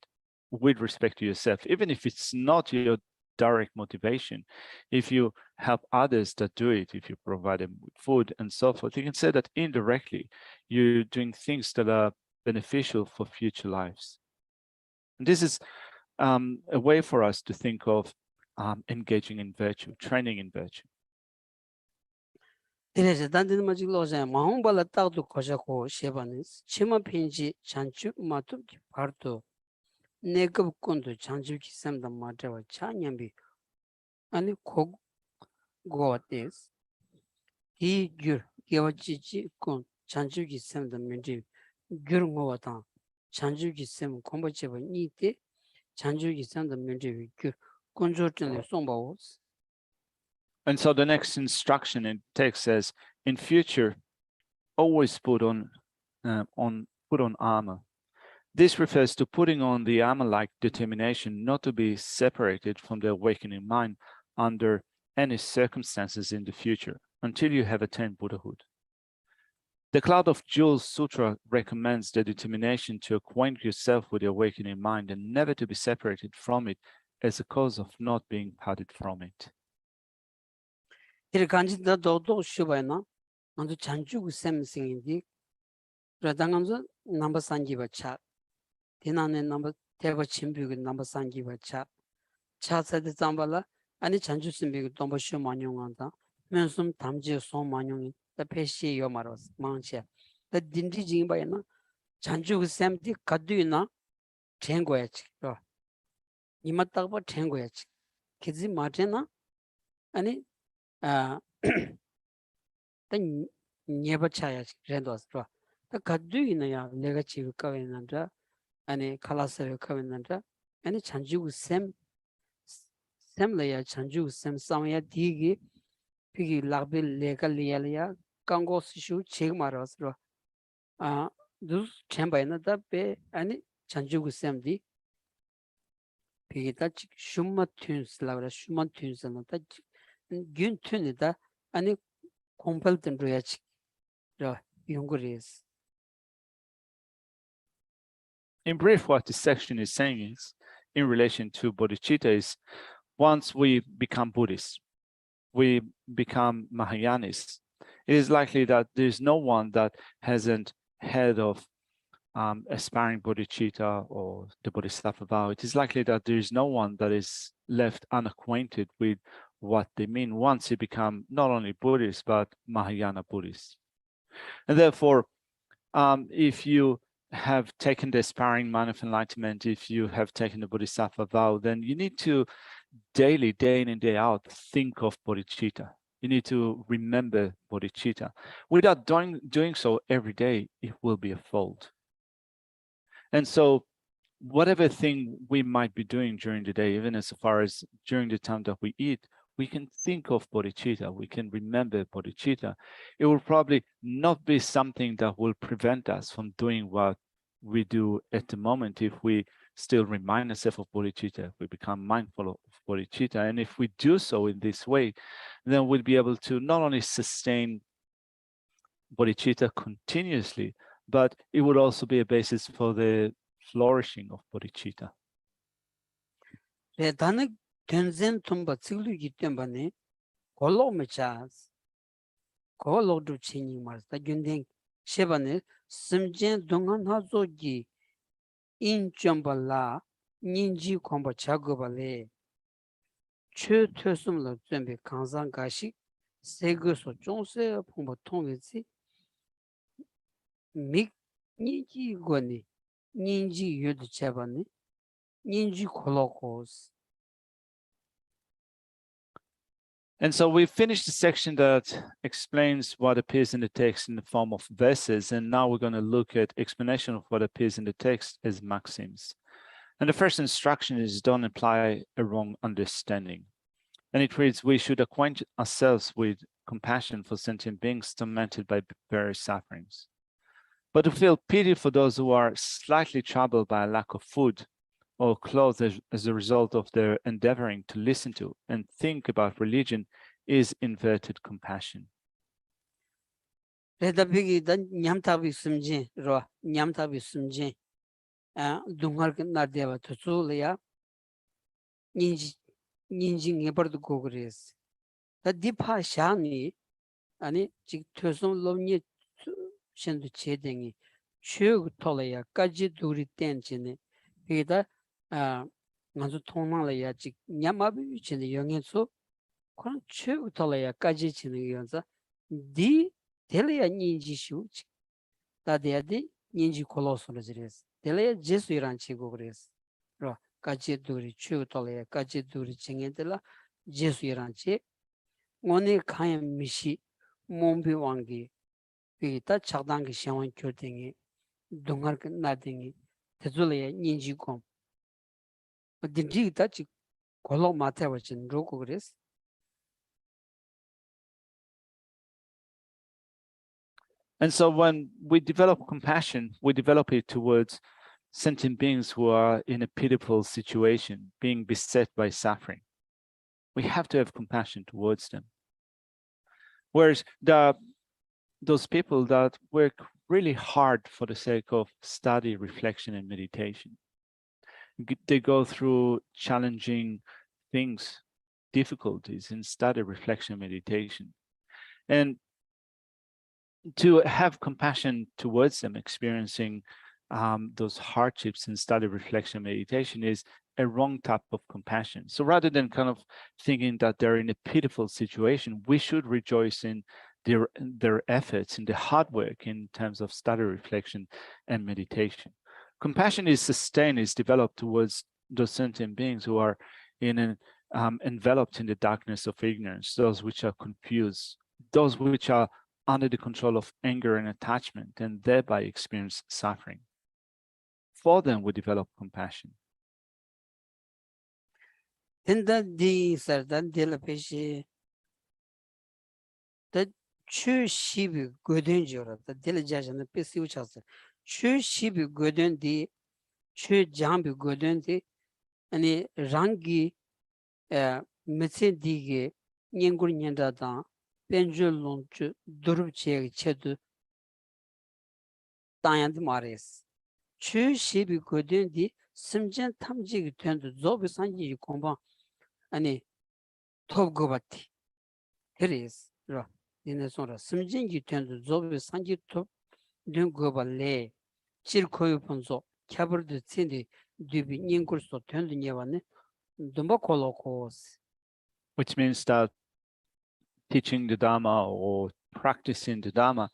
with respect to yourself, even if it's not your direct motivation. If you help others that do it, if you provide them with food and so forth, you can say that indirectly you're doing things that are beneficial for future lives. And this is a way for us to think of engaging in virtue, training in virtue. 이래서 단든 마지로서 마음발라 딱도 거셔고 셰바니스 치마 핀지 잔주 마투 파르도 내급군도 잔주 기삼다 마트와 차냠비 아니 고고데스 이규 개와지지 군 잔주 기삼다 민지 규르고와타 잔주 기삼 공부체바 니테 잔주 기삼다 민지 규 군조전에 송바오스. And so the next instruction in text says, in future, always put on armor. This refers to putting on the armor-like determination not to be separated from the awakening mind under any circumstances in the future until you have attained Buddhahood. The Cloud of Jewels Sutra recommends the determination to acquaint yourself with the awakening mind and never to be separated from it as a cause of not being parted from it. 이를 간지다 도도 쉬바이나 먼저 잔주고 샘싱인디 라당함서 넘버 산기바 차 디나네 넘버 대거 침비고 넘버 산기바 차 차세드 잠발라 아니 잔주 심비고 넘버 쉬 만용한다 면숨 담지 소 만용이 더 패시 요마로스 망치 더 딘지 징바이나 잔주고 샘디 가두이나 쟁고야지 이마딱바 쟁고야지 기지 마제나 아니 then never chaya rendos draw. The Kaduina legacy covenanta, and a Kalasa covenanta, and a Chanju sem layer Chanju sem Samaya Digi, Piggy Labil Lega Lialia, Gango Shu Chigmaros draw. dus chambayna da be ani chanjugu semdi pigita shumma tunes lavra shumma tunes na da gün tuni da ani kompalten royach ra yunguris. In brief, what this section is saying is, in relation to bodhicitta, is once we become Buddhists, we become Mahayanists, it is likely that there's no one that hasn't heard of aspiring bodhicitta or the bodhisattva vow. It is likely that there is no one that is left unacquainted with what they mean once you become not only Buddhist, but Mahayana Buddhist. And therefore, if you have taken the aspiring mind of enlightenment, if you have taken the bodhisattva vow, then you need to daily, day in and day out, think of bodhicitta. You need to remember bodhicitta. Without doing so every day, it will be a fault. And so whatever thing we might be doing during the day, even as far as during the time that we eat, we can think of bodhicitta, we can remember bodhicitta. It will probably not be something that will prevent us from doing what we do at the moment if we still remind ourselves of bodhicitta, if we become mindful of bodhicitta. And if we do so in this way, then we'll be able to not only sustain bodhicitta continuously, but it would also be a basis for the flourishing of bodhicitta. Redana tönzen tumba tsiglu gitembane kolo mechas kolo du chini mars da günden shebane simjen dongan hazogi in chambala ninji komba chagobale chö tösumla zömbe kanzan gashi segoso chonse pomba tongezi mik ninji goni ninji yodu chabane ninji kolokos. And so we finished the section that explains what appears in the text in the form of verses, and now we're going to look at explanation of what appears in the text as maxims. And the first instruction is, don't imply a wrong understanding. And it reads, we should acquaint ourselves with compassion for sentient beings tormented by various sufferings, but to feel pity for those who are slightly troubled by a lack of food or clothes as a result of their endeavoring to listen to and think about religion is inverted compassion. Redabigi dan nyamtabi sumje ro nyamtabi sumje dungar nardeva tsuleya ninji ngebardu gogres da dipa shani ani jik tösum lomni shendu chedengi chög tolaya kaji duri tenjene ida manzu tonala ya jik nyamabi chene yongenso kon chög tolaya kaji chene yonza di telaya ninji shu dadeya di ninji kolosolo jires telaya jesu iranchi gogres ro kaji duri chög tolaya kaji duri chengendela jesu iranchi ngone kaya mishi mombi wangi ita chakdangi shangwan kyotengi dungar nadingi tezulaya ninji kom dinji ita chik kolok matewa chin roko gres. And so when we develop compassion, we develop it towards sentient beings who are in a pitiful situation, being beset by suffering. We have to have compassion towards them. Whereas those people that work really hard for the sake of study, reflection, and meditation, they go through challenging things, difficulties in study, reflection, meditation. And to have compassion towards them experiencing those hardships in study, reflection, meditation is a wrong type of compassion. So rather than kind of thinking that they're in a pitiful situation, we should rejoice in their efforts, in the hard work in terms of study, reflection, and meditation. Compassion is sustained, is developed towards those sentient beings who are enveloped in the darkness of ignorance, those which are confused, those which are under the control of anger and attachment, and thereby experience suffering. For them, we develop compassion. Tenda di sardan de la peshi da chu shibi godin jora da de la jajan pesi uchas Chu shibi godun di, chu jambi godun di, ani rangi mitsin digi nyengur nyenda dan, penju longchu durub chegi chedu danyandi mares. Chu shibi godun di, simjen tamjigi tuyandu zobi sanji komba, ani top gobati. Heres, ra, dine sonra, simjengi tuyandu zobi sanji top dun gobale, chir koyu punzo, kyabardu tsindi dubi nyengur so tuyandu nyevane, dumba kolokos. Which means that teaching the Dharma or practicing the Dharma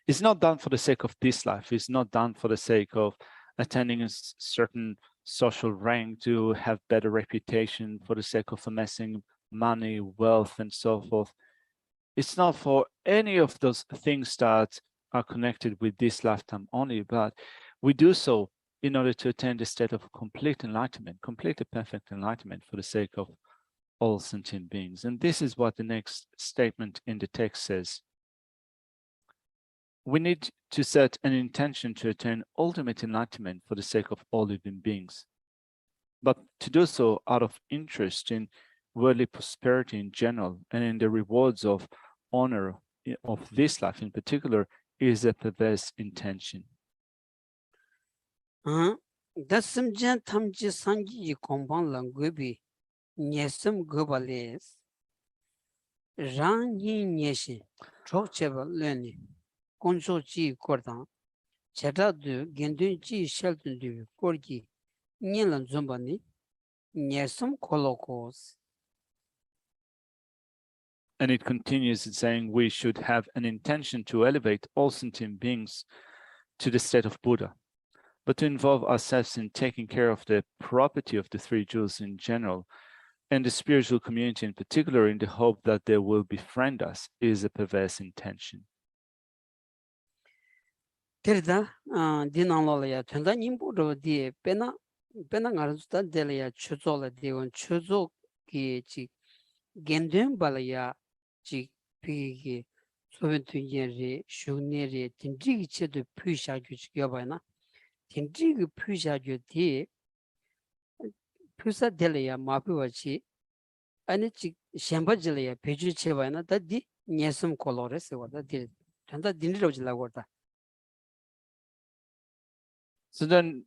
is not done for the sake of this life. It's not done for the sake of attaining a certain social rank to have better reputation, for the sake of amassing money, wealth, and so forth. It's not for any of those things that are connected with this lifetime only, but we do so in order to attain the state of complete enlightenment, completely perfect enlightenment for the sake of all sentient beings. And this is what the next statement in the text says. We need to set an intention to attain ultimate enlightenment for the sake of all living beings, but to do so out of interest in worldly prosperity in general and in the rewards of honor of this life in particular is a perverse intention. Dasimjan tamji sanji komban langubi nyesum gobales rangi nyeshi chokcheba leni konso chi kordan cheta du gendun chi sheldun du korgi nyelan zumbani nyesum kolokos. And it continues in saying we should have an intention to elevate all sentient beings to the state of Buddha, but to involve ourselves in taking care of the property of the three jewels in general and the spiritual community in particular in the hope that they will befriend us is a perverse intention. Terda dinalaya tenda nimbudo di pena ngarusta delaya chuzola diwan chuzo ki chi gendun balaya chi pigi soventunye shugne re tindri chedu pysha gyu yobana tindri pysha gyu di pysa delaya mapiwachi ani chi shemba jelaya peju chebana da di nyesum kolores wada di tenda dinro jila wada. So then,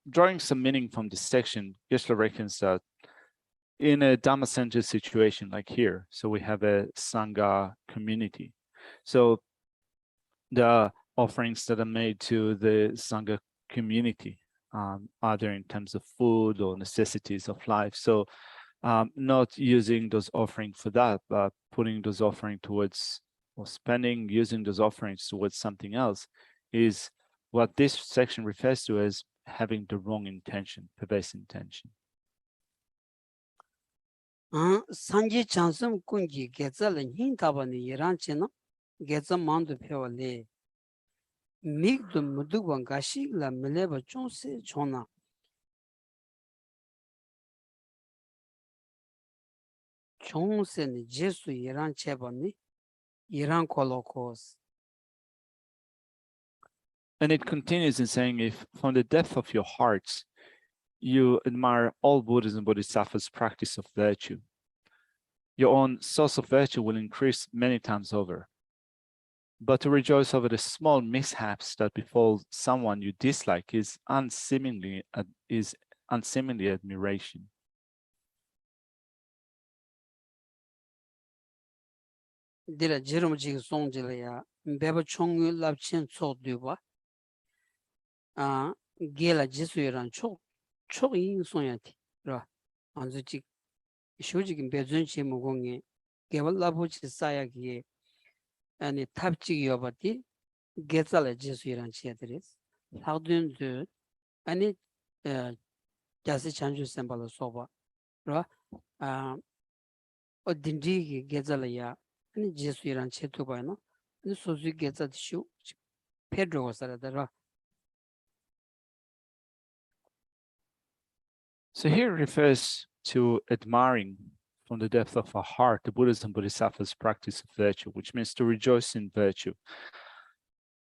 drawing some meaning from this section, Geshe reckons that in a Dhamma-centered situation like here, so we have a Sangha community. So the offerings that are made to the Sangha community, either in terms of food or necessities of life. So not using those offerings for that, but putting those offerings towards, or using those offerings towards something else is what this section refers to as having the wrong intention, perverse intention. Sanji chansum kunji getza le hin tabani yiranche na getza mandu pewa le migdu mudugwa gashi la mileba chonse chona chonse ni jesu yiranche bani yiran kolokos. And it continues in saying, if from the depth of your hearts, you admire all Buddhas and Bodhisattvas' practice of virtue, your own source of virtue will increase many times over. But to rejoice over the small mishaps that befall someone you dislike is unseemly admiration. Dila jirum jig song jila ya mbeba chongyu labchen chok duwa gela jesu yiran chok yin song yati ra anzu jik shujik mbezun chi mugongi gewa labu chi saya ki ani tab chik yobati getza la jesu yiran chi yatiris lakdun du ani jasi chanju sembala soba ra o dindri ki getza la ya ani jesu yiran chi tuba na ani sozu getza dishu pedro wasarada ra. So here it refers to admiring from the depth of our heart the Buddhas and Bodhisattvas' practice of virtue, which means to rejoice in virtue.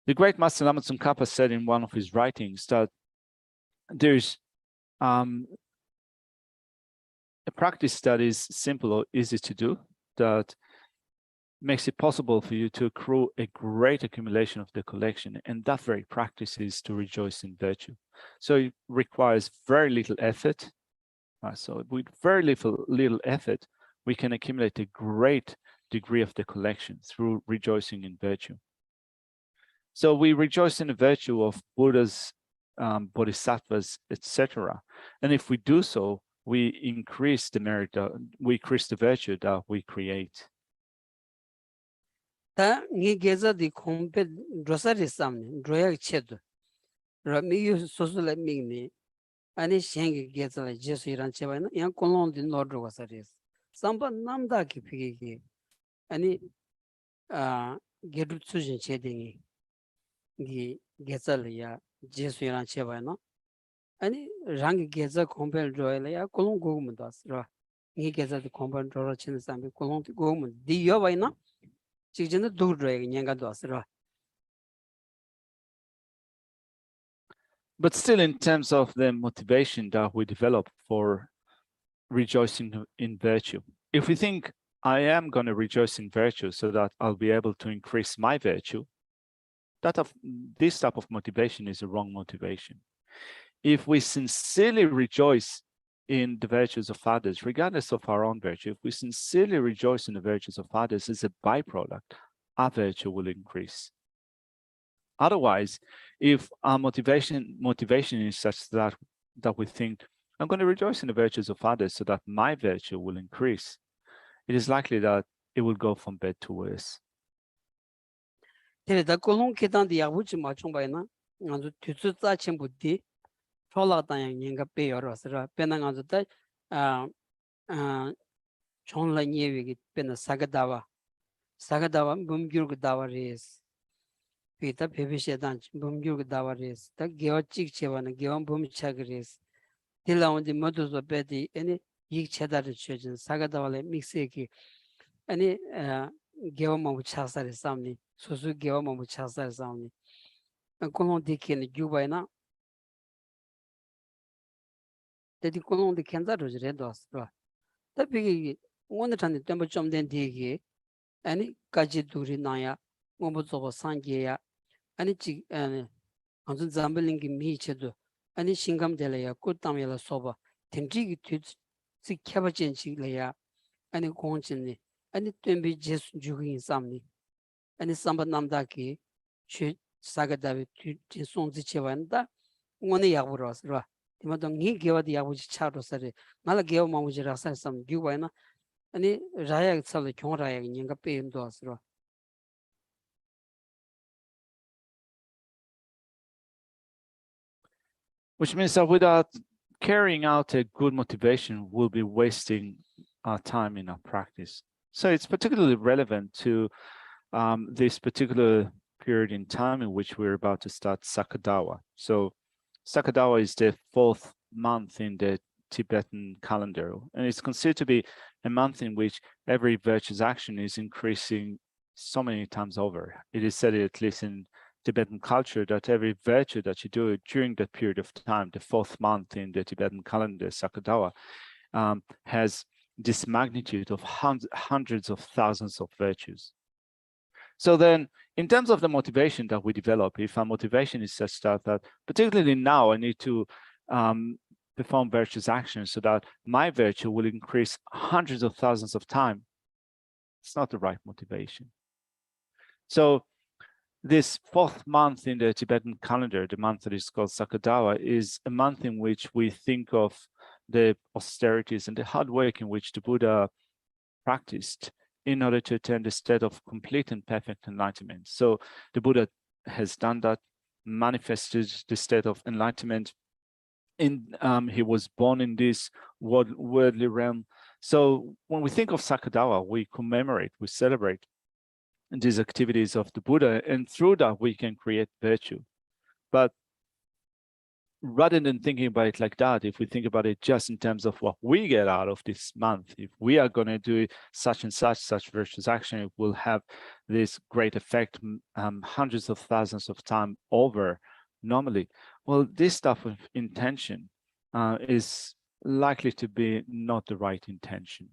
The great Master Lama Tsongkhapa said in one of his writings that there's a practice that is simple or easy to do, that makes it possible for you to accrue a great accumulation of the collection. And that very practice is to rejoice in virtue. So it requires very little effort. So with very little effort, we can accumulate a great degree of the collection through rejoicing in virtue. So we rejoice in the virtue of Buddhas, Bodhisattvas, etc. And if we do so, we increase the merit, we increase the virtue that we create. 다 geza di kompe drosari samne droyak chedu rami yu sosula mingni ani shengi geza la jesu iran cheba na yang kolon di nodro wasaris samba namda ki pigi ani gedu tsujin chedingi gi geza la ya jesu iran cheba na ani rangi geza kompe droya ya kolon gogum das ra ngi geza di kompe drora chen sambe kolon di gogum di yo na But still, in terms of the motivation that we develop for rejoicing in virtue, if we think I am going to rejoice in virtue so that I'll be able to increase my virtue, this type of motivation is a wrong motivation. If we sincerely rejoice in the virtues of others, regardless of our own virtue, if we sincerely rejoice in the virtues of others as a byproduct, our virtue will increase. Otherwise, if our motivation is such that we think, I'm going to rejoice in the virtues of others so that my virtue will increase, it is likely that it will go from bad to worse. Pita pepe dan bumgyur dawa res ta gewa chik chewa na gewa bum chag res tila on di modu zo bedi ani yik cheda de chojin saga dawa le mixe ki ani gewa mamu chasa re samni susu gewa mamu chasa re samni kolon di ken gyuba na dedi kolon di kenza ro re dos ba ta pigi wonda tan temba chom den di gi ani kaji duri na ya mobu zo sangye ya ani chi anzu zambelingi mi chedo ani shingam de la ya ko tam ya la soba tenji gi tu si kyaba chen chi la ya ani kong chen ni ani tembi jes jugi samni ani samba namda ki che saga da tu tin song zi chewan da ngone ya bu ros ra tima dong ngi gewa di ya bu cha ro sare mala gewa ma bu ji ra sa sam gyu ba na ani raya sal kyong raya ngi nga pe ndo asra. Which means that without carrying out a good motivation, we'll be wasting our time in our practice. So it's particularly relevant to this particular period in time in which we're about to start Sakadawa. So Sakadawa is the 4th month in the Tibetan calendar, and it's considered to be a month in which every virtuous action is increasing so many times over. It is said, at least in Tibetan culture, that every virtue that you do during that period of time, the 4th month in the Tibetan calendar, Sakadawa, has this magnitude of hundreds of thousands of virtues. So then, in terms of the motivation that we develop, if our motivation is such that particularly now I need to perform virtuous actions so that my virtue will increase hundreds of thousands of times, it's not the right motivation. So this 4th month in the Tibetan calendar, the month that is called Sakadawa, is a month in which we think of the austerities and the hard work in which the Buddha practiced in order to attain the state of complete and perfect enlightenment. So the Buddha has done that, manifested the state of enlightenment. He was born in this worldly realm. So when we think of Sakadawa, we commemorate, we celebrate these activities of the Buddha, and through that we can create virtue. But rather than thinking about it like that, if we think about it just in terms of what we get out of this month, if we are going to do such and such virtuous action, it will have this great effect hundreds of thousands of times over normally. Well, this type of intention is likely to be not the right intention.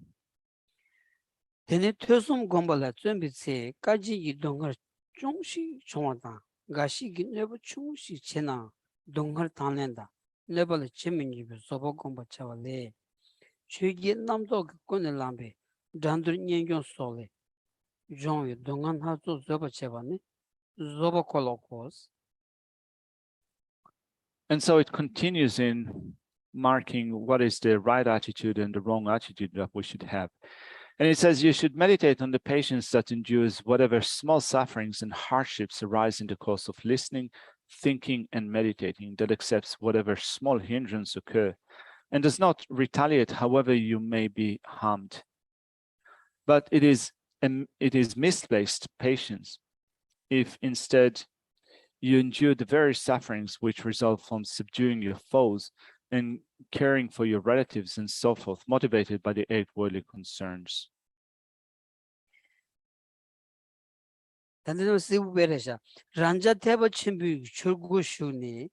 Tene tösum gombala zömbitse kaji yi dongar chungshi chongwata gashi gi nebo chungshi chena dongar tanlenda nebala chemingi be sobo gomba chawale chögi namdo kone lambe dandur nyengyon sole jongwe dongan hazo zoba chebane zoba kolokos. And so it continues in marking what is the right attitude and the wrong attitude that we should have. And it says you should meditate on the patience that endures whatever small sufferings and hardships arise in the course of listening, thinking, and meditating, that accepts whatever small hindrance occur, and does not retaliate however you may be harmed. But it is misplaced patience if instead you endure the very sufferings which result from subduing your foes and caring for your relatives and so forth, motivated by the 8 worldly concerns. 단대는 시부베레샤 란자 테버 침비 출구슈니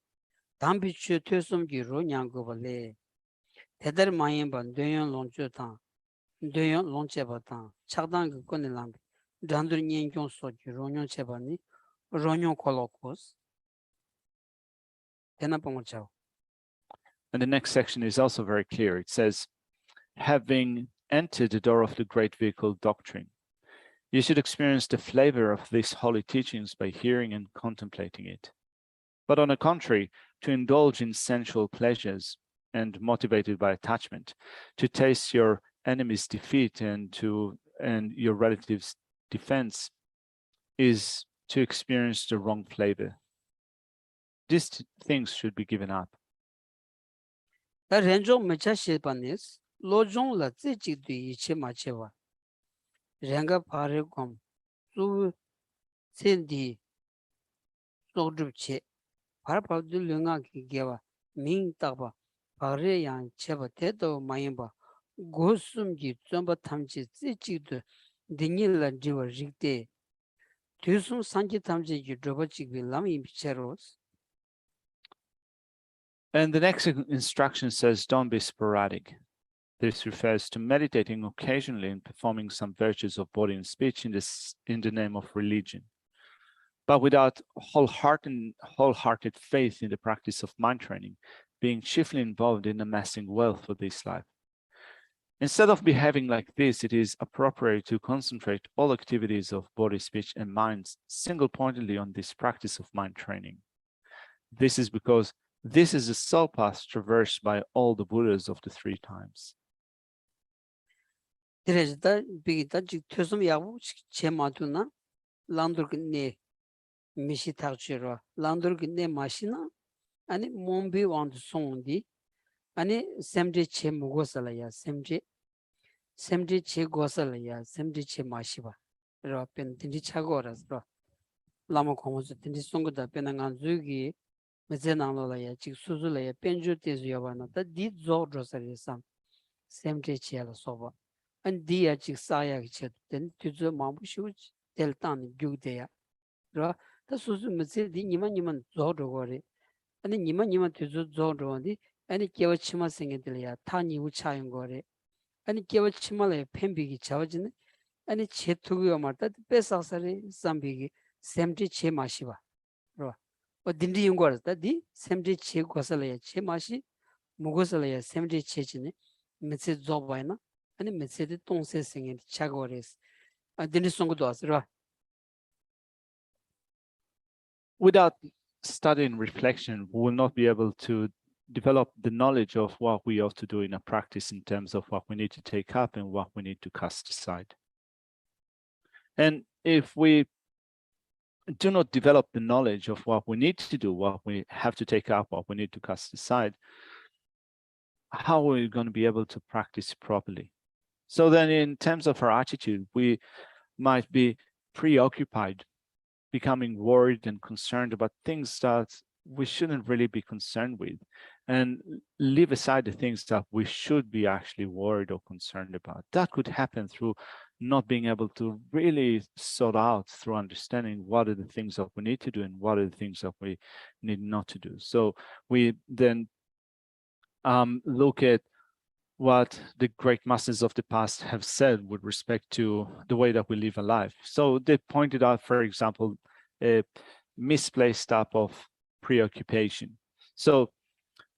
담비추 퇴섬기로 냥고발레 대달 마이엠반 되연 론조타 되연 론체바타 착당 그건에 람 단들 년경 소지 론용 체바니 론용 콜로코스 대나뽕을. And the next section is also very clear. It says, having entered the door of the great vehicle doctrine, you should experience the flavor of these holy teachings by hearing and contemplating it. But on the contrary, to indulge in sensual pleasures and motivated by attachment, to taste your enemy's defeat and your relative's defense is to experience the wrong flavor. These things should be given up. 렌종 메차시바니스 로종라 찌찌도 이체 마체와 랭가 파르곰 수 센디 소드체 파르파드 르가기 게와 민타바 파르양 체바테도 마임바 고숨기 좀바 탐지 찌찌도 디닐라 지와 직데 뒤숨 산지 탐지 주도바치기 라미 비체로스. And the next instruction says, don't be sporadic. This refers to meditating occasionally and performing some virtues of body and speech in the name of religion, but without wholehearted faith in the practice of mind training, being chiefly involved in amassing wealth for this life. Instead of behaving like this, it is appropriate to concentrate all activities of body, speech, and mind single-pointedly on this practice of mind training. This is because this is the sole path traversed by all the Buddhas of the 3 times. Direjda bigita jik tösum yavu chemaduna landurgne mishi takchiro landurgne mashina ani mombi wandu sondi ani semde che mugosala ya semde che gosala ya semde che mashiba ro pen tindi chagoras ro lama khomosu tindi songoda penangan zugi mezenanglola ya jik suzula ya penju tezu yabana ta di zo rosari sam semde che la soba and dia chik saya chit then tuzo mamu shu deltan gyugdeya ra ta susu mse di nima zo rogore and nima tuzo zo rodi and kewa chima singedya ta ni uchayon gore and kewa chima le pembigi chawjine and che tugu marta pesa sare sambigi semti che mashiba ro o dindi yungor ta di semti che gosala che mashi mugosala semti che chine mse zo baina 아니 메시지 동세 생에 차고레스 아드니 송고도 왔으라. Without study and reflection, we will not be able to develop the knowledge of what we ought to do in a practice in terms of what we need to take up and what we need to cast aside. And if we do not develop the knowledge of what we need to do, what we have to take up, what we need to cast aside, how are we going to be able to practice properly? So then in terms of our attitude, we might be preoccupied, becoming worried and concerned about things that we shouldn't really be concerned with, and leave aside the things that we should be actually worried or concerned about. That could happen through not being able to really sort out through understanding what are the things that we need to do and what are the things that we need not to do. So we then look at what the great masters of the past have said with respect to the way that we live a life. So they pointed out, for example, a misplaced type of preoccupation. So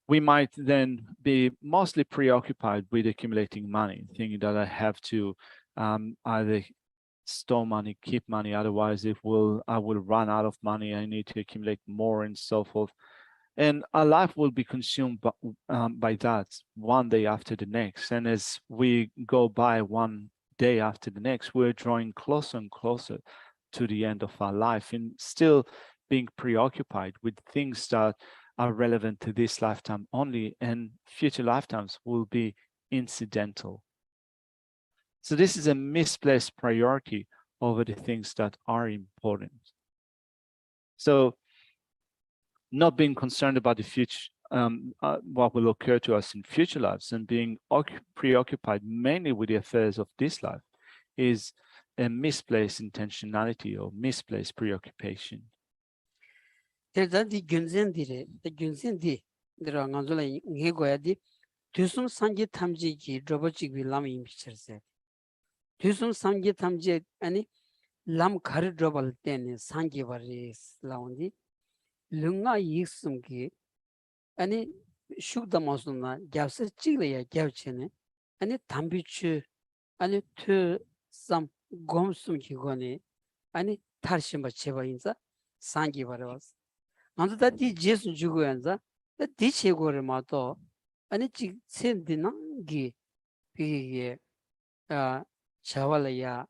we might then be mostly preoccupied with accumulating money, thinking that I have to either store money, keep money, otherwise I will run out of money, I need to accumulate more and so forth. And our life will be consumed by that one day after the next. And as we go by one day after the next, we're drawing closer and closer to the end of our life and still being preoccupied with things that are relevant to this lifetime only, and future lifetimes will be incidental. So this is a misplaced priority over the things that are important. So not being concerned about the future, what will occur to us in future lives, and being preoccupied mainly with the affairs of this life is a misplaced intentionality or misplaced preoccupation. Terdadi 균센디래, 균센디, 들어 간절라 해고야디, 두숨 상기 탐지기 로버직 람 임피처세. 두숨 상기 탐지 아니 람 가르 로벌 때네 상기 버리스 라운디. lunga yisumki ani shukda masuna gyavsa chigla gyavchene ani tambichu ani tu sam gomsumki gone ani tarshimba cheba inza sangi baras anza da di jesu jugo yanza da di chegore mato ani chi sendina gi pige chawala ya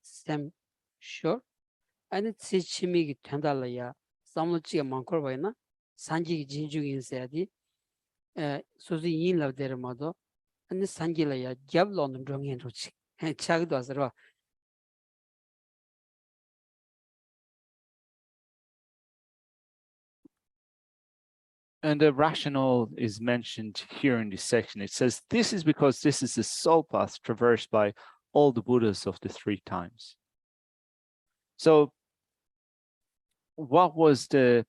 sem shor ani tsichimi gi thendala ya samlochiga mankor bayna sanji jinjugin sayadi sozi yin lav der mado ani sanji la ya gyablo no drongen rochi chagdo asro. And the rationale is mentioned here in this section. It says, this is because this is the soul path traversed by all the Buddhas of the 3 times. So what was the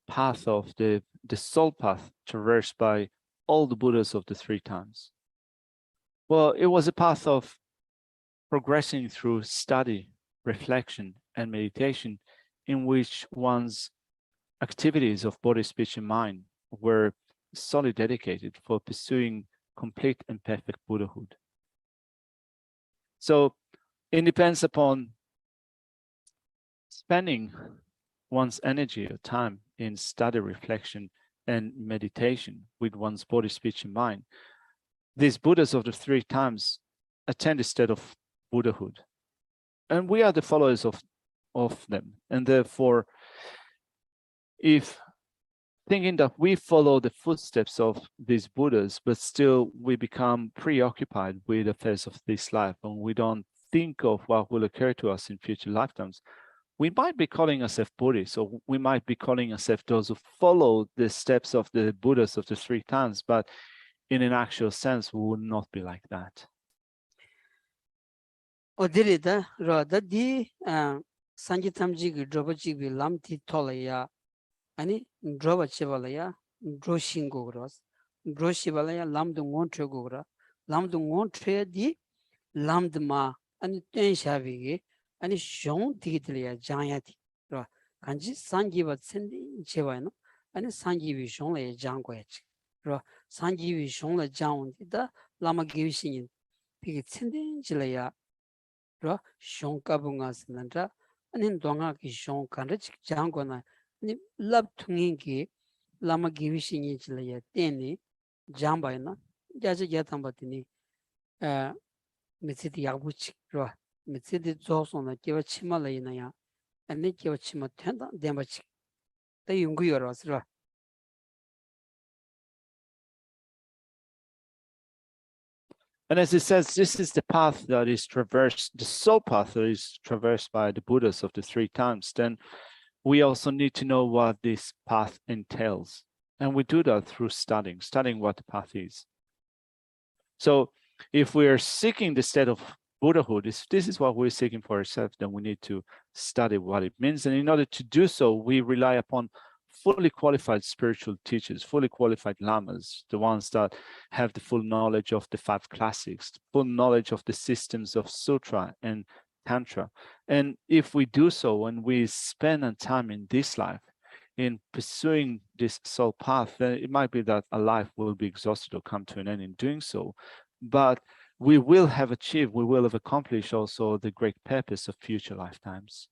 path of the soul path traversed by all the Buddhas of the 3 times? Well, it was a path of progressing through study, reflection, and meditation, in which one's activities of body, speech, and mind were solely dedicated for pursuing complete and perfect Buddhahood. So it depends upon spending one's energy or time in study, reflection, and meditation with one's body, speech, and mind. These Buddhas of the 3 times attain the state of Buddhahood. And we are the followers of them. And therefore, if thinking that we follow the footsteps of these Buddhas, but still we become preoccupied with the affairs of this life, and we don't think of what will occur to us in future lifetimes, we might be calling ourselves Buddhists, or we might be calling ourselves those who follow the steps of the Buddhas of the 3 times, but in an actual sense, we would not be like that. Odirida roda di sanjitamji gi drobaji gi lamti tolaya ani droba chebalaya droshingo gros droshibalaya lamdu ngontre gogra lamdu ngontre di lamdma ani tenshavi gi ani shong tigitliya jayati ro kanji sanjiba sendi chebano ani sanjibi shongla ya jangwachi ro sanjibi shongla jangwandi da lama givishin pigi sendi chilaya ro shong kabunga sinandra ani donga ki shong kanra chik jangwana ani lab thungi lama givishin chilaya teni jambayna jaja yatambatini mitsiti yabuchi ro mitsiti zosona kiwa chima layina ya ani kiwa chima tenda dembachi ta yungu yoros ro. And as it says, this is the path that is traversed, the soul path that is traversed by the Buddhas of the 3 times. Then we also need to know what this path entails. And we do that through studying what the path is. So if we are seeking the state of Buddhahood, if this is what we're seeking for ourselves, then we need to study what it means. And in order to do so, we rely upon fully qualified spiritual teachers, fully qualified lamas, the ones that have the full knowledge of the 5 classics, full knowledge of the systems of sutra and tantra. And if we do so, and we spend our time in this life in pursuing this soul path, then it might be that a life will be exhausted or come to an end in doing so. But we will have achieved, we will have accomplished also the great purpose of future lifetimes.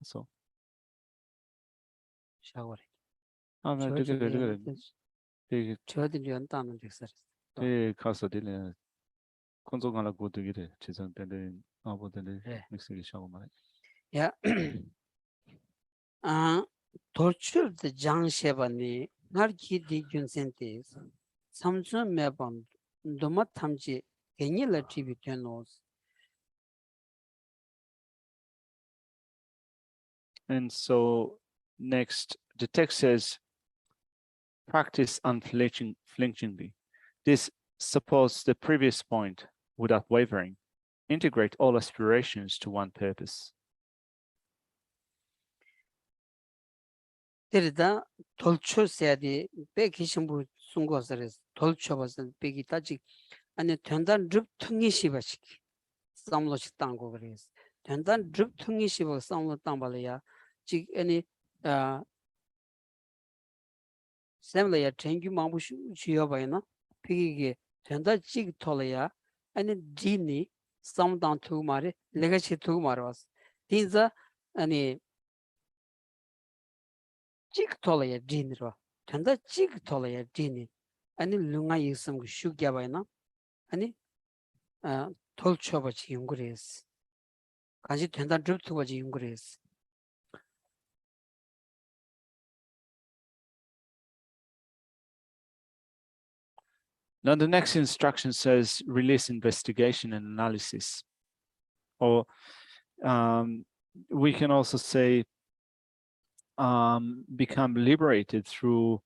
So. Shower. 가서 되네. 콘솔가라 고드기래. 지선 때는 아보들이 믹스기 샤고 말해. 야. torture the 장셰바니 나르기 디균센테스 삼촌 매번 도마 탐지 개념을 트리뷰트노스. And so next, the text says, practice unflinchingly. This supports the previous point without wavering. Integrate all aspirations to one purpose. 데리다 돌초세야디 백기신부 순고서레스 돌초버스 백이다지 아니 된단 릅 퉁이시바식 삼로식 땅고 그래스 된단 릅 퉁이시바 삼로 땅발이야 지 아니 샘레야 땡큐 마무시 지어봐야나 피기게 된다 지 톨이야 아니 디니 삼당 투 말에 레가시 투 말와스 딘자 아니 직 톨이야 디니로 된다 직 톨이야 디니 아니 룽아 있음 그 슈갸바이나 아니 돌초바지 용그레스 간지 된다 줍투바지 용그레스. Now the next instruction says release investigation and analysis, or we can also say become liberated through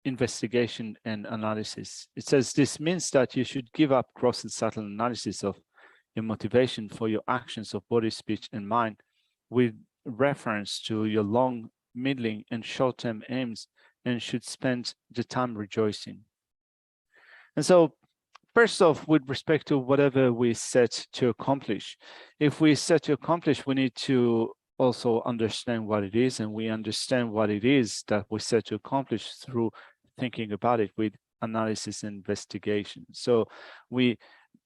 investigation and analysis. It says this means that you should give up gross and subtle analysis of your motivation for your actions of body, speech, and mind with reference to your long, middling, and short-term aims, and should spend the time rejoicing. And so, first off, with respect to whatever we set to accomplish, if we set to accomplish, we need to also understand what it is, and we understand what it is that we set to accomplish through thinking about it with analysis and investigation. So we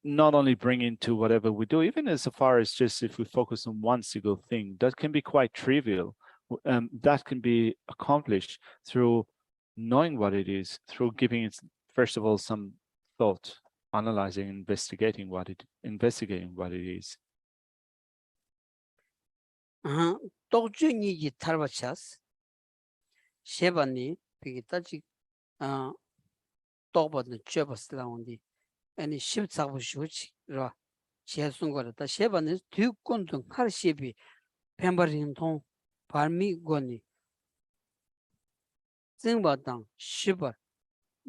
not only bring into whatever we do, even as far as just if we focus on one single thing, that can be quite trivial. That can be accomplished through knowing what it is, through giving it, first of all, some thought, analyzing, investigating what it is. 독주니지 탈바차스 셰바니 비기타지 또버는 쮸버스라운디 아니 14부 슈치라 제순거다 셰바니 뒤콘동 카르시비 펜버린통 발미고니 증바당 시버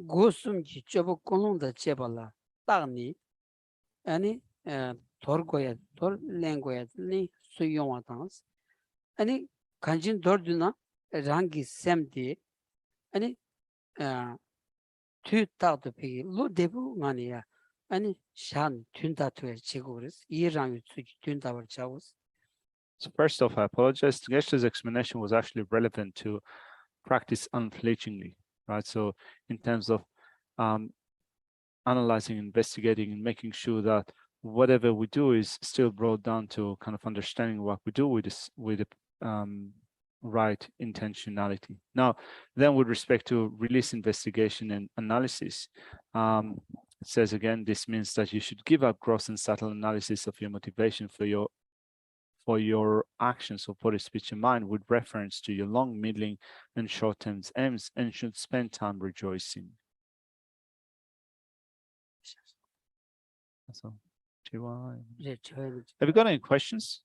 고숨지 쮸버 콘롱다 제발라 딱니 아니 돌고야 돌 랭고야 니 수용하다스 아니 간진 돌드나 랑기 샘디 아니 튜타도 피 루데부 마니야 아니 샨 튠다투에 지고르스 이랑이 수지 튠다버 차우스. So first off, I apologize. Geshe's explanation was actually relevant to practice unflinchingly, right? So in terms of analyzing, investigating, and making sure that whatever we do is still brought down to kind of understanding what we do with this, with the right intentionality. Now, then with respect to release, investigation, and analysis, it says again, this means that you should give up gross and subtle analysis of your motivation for your actions of body, speech, and mind with reference to your long, middling, and short-term aims, and should spend time rejoicing. So, Have you got any questions?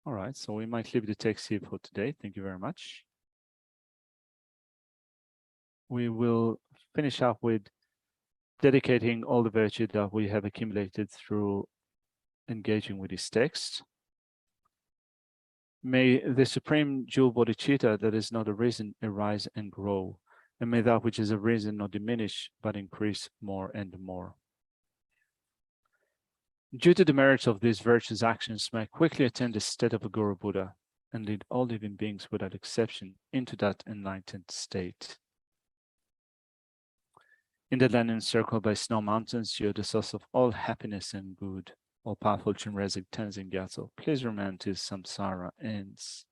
All right, so we might leave the text here for today. Thank you very much. We will finish up with dedicating all the virtue that we have accumulated through engaging with this text. May the supreme jewel bodhicitta that is not arisen arise and grow, and may that which is arisen not diminish, but increase more and more. Due to the merits of these virtuous actions, may I quickly attain the state of a Guru Buddha and lead all living beings without exception into that enlightened state. In the land encircled by snow mountains, you are the source of all happiness and good. All powerful Chinrezig Tenzin Gyatso, please remain till samsara ends.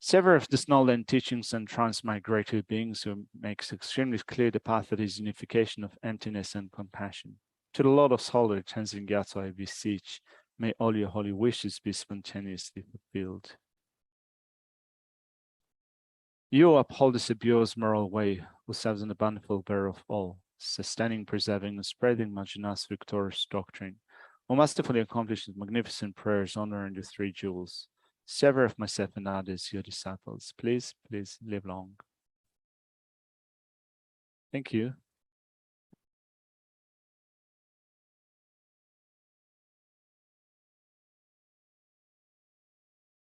Several of the Snowland teachings and transmigratory beings who makes extremely clear the path that is unification of emptiness and compassion. To the Lord of Solar, Tenzin Gyatso, I beseech, may all your holy wishes be spontaneously fulfilled. You uphold the Sabio's moral way, who serves in the bountiful bearer of all, sustaining, preserving, and spreading Majana's victorious doctrine, who masterfully accomplished with magnificent prayers honoring the three jewels. Several of myself and others, your disciples, please live long. Thank you.